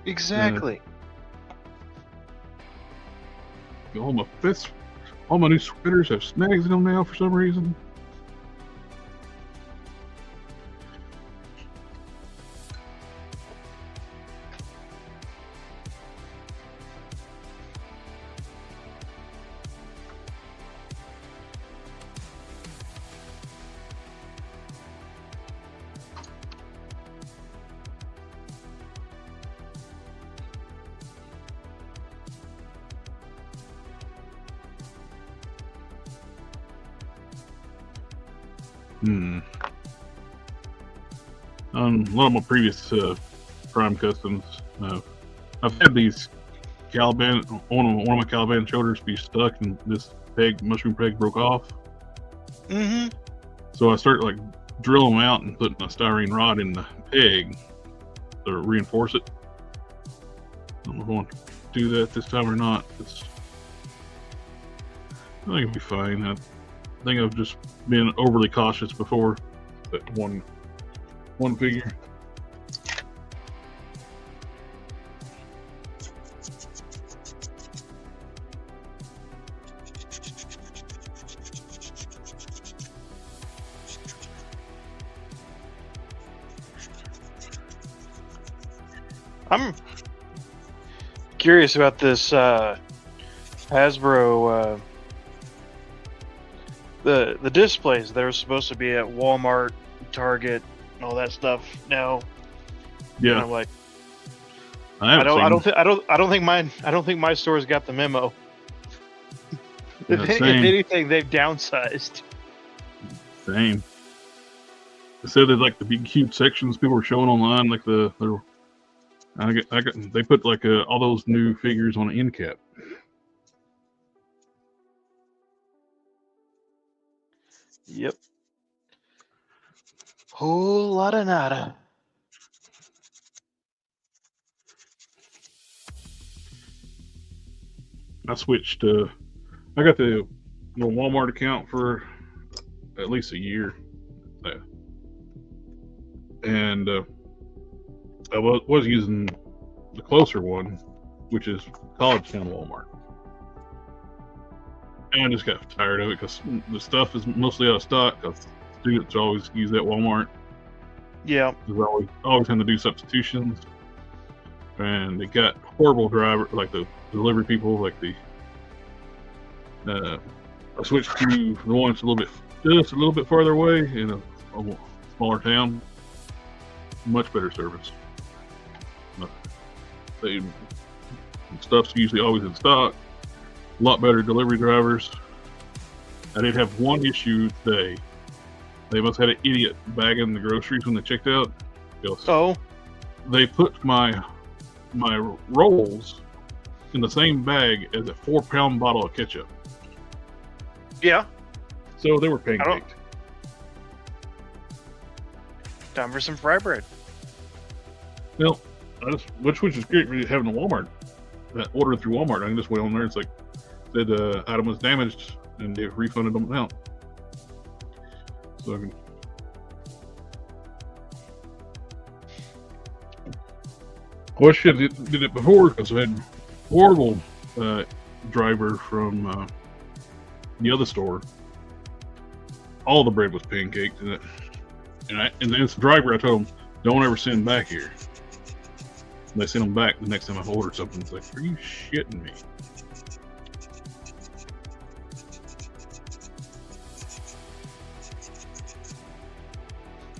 Exactly. All my new sweaters have snags in them now for some reason. On a lot of my previous Prime customs, I've had these Caliban, one of my Caliban shoulders be stuck, and this mushroom peg broke off. Mm-hmm. So I started like drilling them out and putting a styrene rod in the peg to reinforce it. I don't know if I want to do that this time or not. I think it'll be fine. I think I've just been overly cautious before that one figure. I'm curious about this Hasbro the displays that are supposed to be at Walmart, Target, and all that stuff now. Yeah, and I'm like, I don't think my store's got the memo. Yeah, If anything, they've downsized. Same. They said that like the big huge sections people were showing online, like they put like all those new figures on an end cap. Yep. Whole lot of nada. I switched. I got the Walmart account for at least a year, and I was using the closer one, which is College Town Walmart. And I just got tired of it because the stuff is mostly out of stock. Because students always use that Walmart. Yeah. Because always having to do substitutions, and they got horrible driver, like the delivery people, like the. I switched to the one that's just a little bit farther away in a smaller town. Much better service. Stuff's usually always in stock. A lot better delivery drivers. I did have one issue today. They must have had an idiot bagging the groceries when they checked out. Oh. They put my rolls in the same bag as a 4-pound bottle of ketchup. Yeah. So they were pancaked. Time for some fry bread. Well, which is great for having a Walmart. Order through Walmart. I can just wait on there. It's like said the item was damaged and they refunded them out. So I can. Well, shit, did it before because I had horrible driver from the other store. All the bread was pancaked, and then it's the driver. I told him, "Don't ever send back here." And they sent them back the next time I ordered something. It's like, are you shitting me?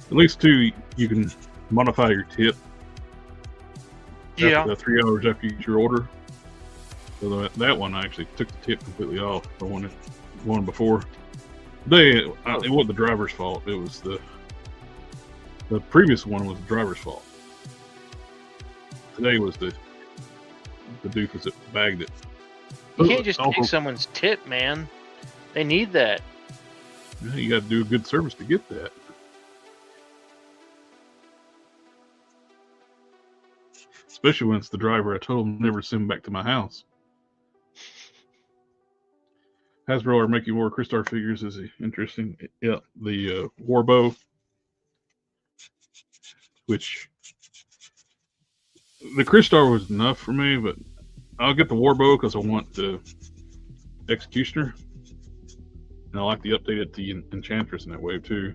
At least too, you can modify your tip. Yeah. After 3 hours after you get your order. So that one I actually took the tip completely off. The one before. It wasn't the driver's fault. It was the previous one was the driver's fault. Today was the doofus that bagged it. You can't just take someone's tip, man. They need that. Yeah, you got to do a good service to get that. Especially when it's the driver I told him never send back to my house. Hasbro are making more Crystar figures. Is interesting. Yeah, the Warbow, which the Crystar was enough for me, but I'll get the Warbow because I want the Executioner, and I like the update to the Enchantress in that wave too.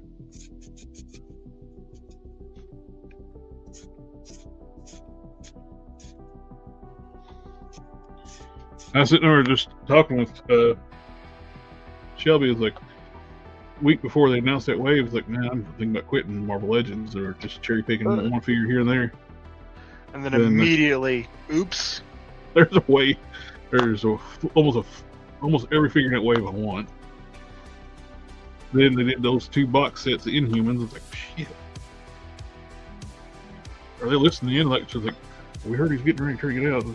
I was sitting there just talking with Shelby. Was like, week before they announced that wave, was like, man, I'm thinking about quitting Marvel Legends or just cherry picking one figure here and there. And then immediately, oops. There's a wave. There's almost every figure in that wave I want. Then they did those 2 box sets of Inhumans. It's like, shit. Are they listening in? Like, she's like, we heard he's getting ready to get out.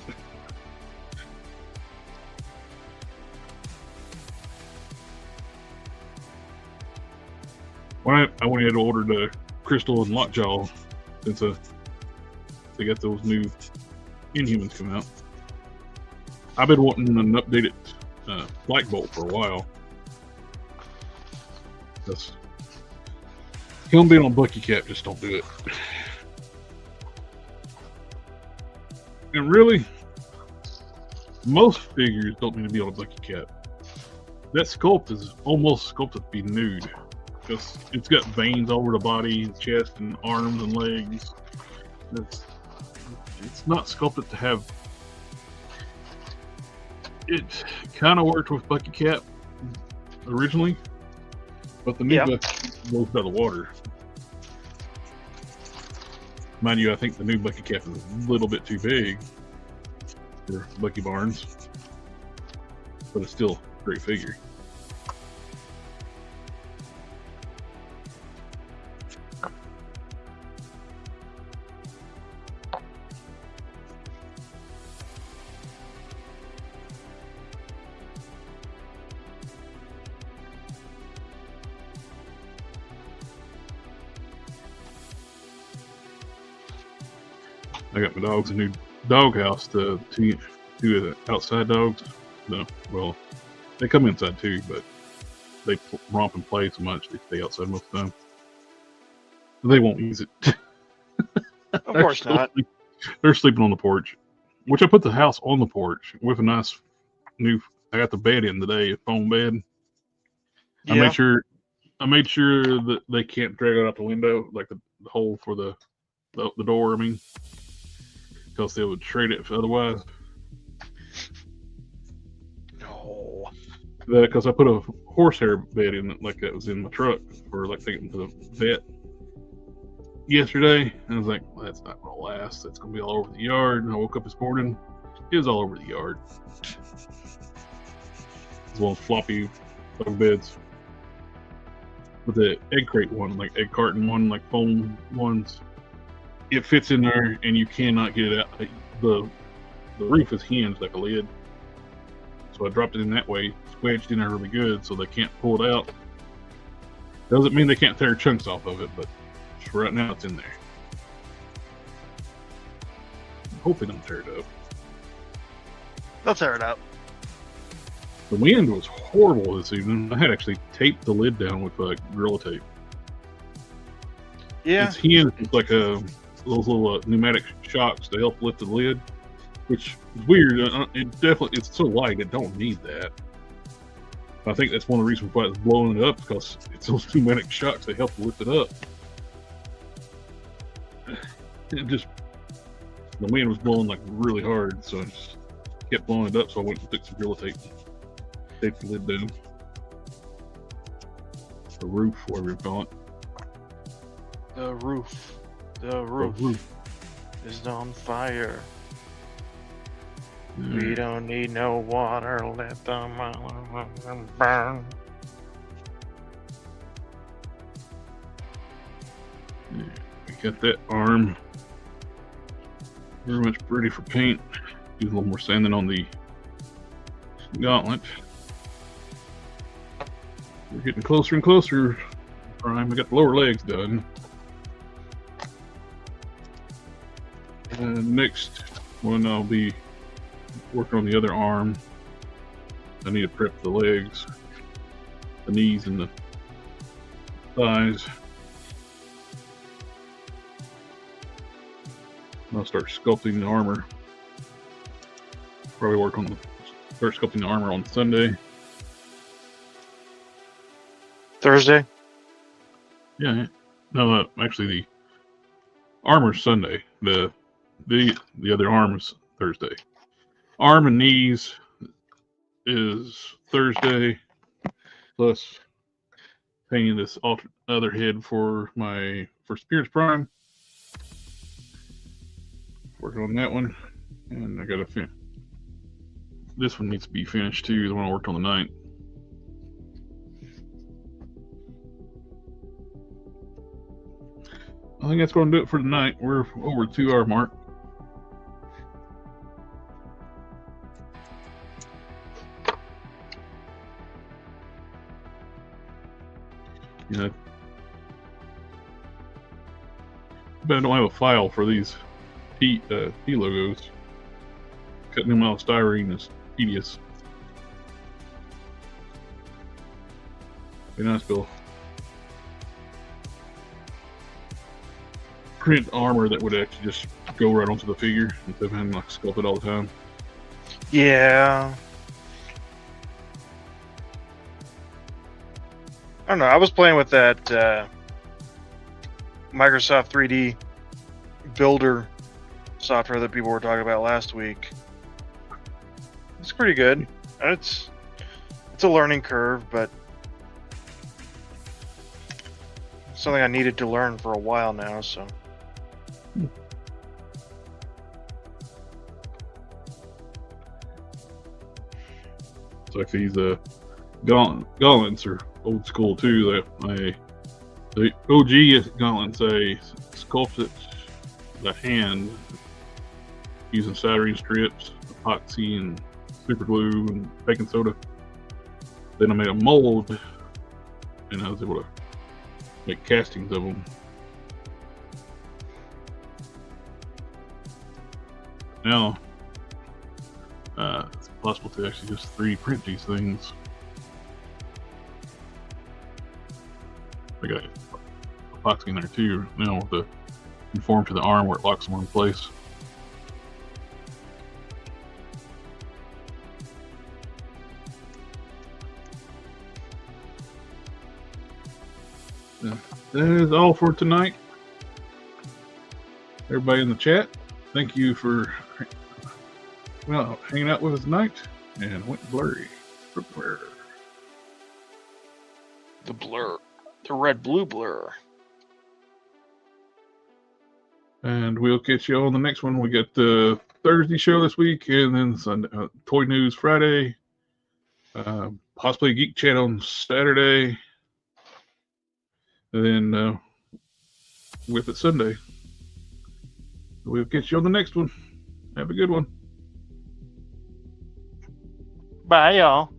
When I went ahead and ordered the Crystal and Lockjaw since they got those new Inhumans come out. I've been wanting an updated Black Bolt for a while. That's him being on Bucky Cap, just don't do it. And really, most figures don't need to be on a Bucky Cap. That sculpt is almost sculpted to be nude. Because it's got veins all over the body, chest, and arms and legs. It's not sculpted to have. It kind of worked with Bucky Cap originally, but the new Bucky blows out of the water. Mind you, I think the new Bucky Cap is a little bit too big for Bucky Barnes, but it's still a great figure. I got my dogs a new dog house to two outside dogs. No, well, they come inside too, but they romp and play so much they stay outside most of the time. They won't use it. Of course not. They're sleeping on the porch, which I put the house on the porch with a nice new. I got the bed in today, a foam bed. Yeah. I made sure that they can't drag it out the window, like the hole for the door. I mean. Because they would trade it otherwise. No. Because I put a horsehair bed in it, like that was in my truck for like taking it to the vet yesterday. And I was like, well, that's not going to last. That's going to be all over the yard. And I woke up this morning, it was all over the yard. It's one of those floppy beds. With the egg crate one, like egg carton one, like foam ones. It fits in there, and you cannot get it out. The roof is hinged like a lid, so I dropped it in that way, squedged in there really good, so they can't pull it out. Doesn't mean they can't tear chunks off of it, but for right now, it's in there. Hopefully, don't tear it up. They'll tear it up. The wind was horrible this evening. I had actually taped the lid down with Gorilla Tape. Yeah, it's hinged. It's like those little pneumatic shocks to help lift the lid, which is weird. It's so light, it don't need that. I think that's one of the reasons why it's blowing it up, because it's those pneumatic shocks that help lift it up. It just, the wind was blowing like really hard, so I just kept blowing it up, so I went and took some Gorilla Tape, taped the lid down. The roof, whatever you call it. The roof. The roof is on fire. We don't need no water. Let them burn. Yeah, we got that arm very much ready for paint. Do a little more sanding on the gauntlet. We're getting closer and closer. Prime, I got the lower legs done. And next one, I'll be working on the other arm. I need to prep the legs, the knees, and the thighs. I'll start sculpting the armor. Probably start sculpting the armor on Sunday. Thursday? Yeah. No, actually the armor's Sunday. The other arm is Thursday. Arm and knees is Thursday. Plus painting this other head for Spirits Prime. Working on that one. And I gotta finish. This one needs to be finished too, the one I worked on the 9th. I think that's going to do it for tonight. We're over the 2-hour mark. Yeah. But I don't have a file for these P logos. Cutting them out of styrene is tedious. Be nice, Bill. Print armor that would actually just go right onto the figure instead of having to sculpt it all the time. Yeah. I don't know. I was playing with that Microsoft 3D Builder software that people were talking about last week. It's pretty good. It's a learning curve, but it's something I needed to learn for a while now. So. It's like these gauntlets are old school too. The OG gauntlets, they sculpted the hand using styrene strips, epoxy, and super glue and baking soda. Then I made a mold, and I was able to make castings of them. Now, it's possible to actually just 3D print these things. I got epoxy in there too now with the conform to the arm where it locks them in place. That is all for tonight. Everybody in the chat, thank you for hanging out with us tonight. And it went blurry. The blur. The red-blue blur. And we'll catch you on the next one. We got the Thursday show this week, and then Sunday, Toy News Friday. Possibly Geek Chat on Saturday. And then WIP It Sunday. We'll catch you on the next one. Have a good one. Bye, y'all.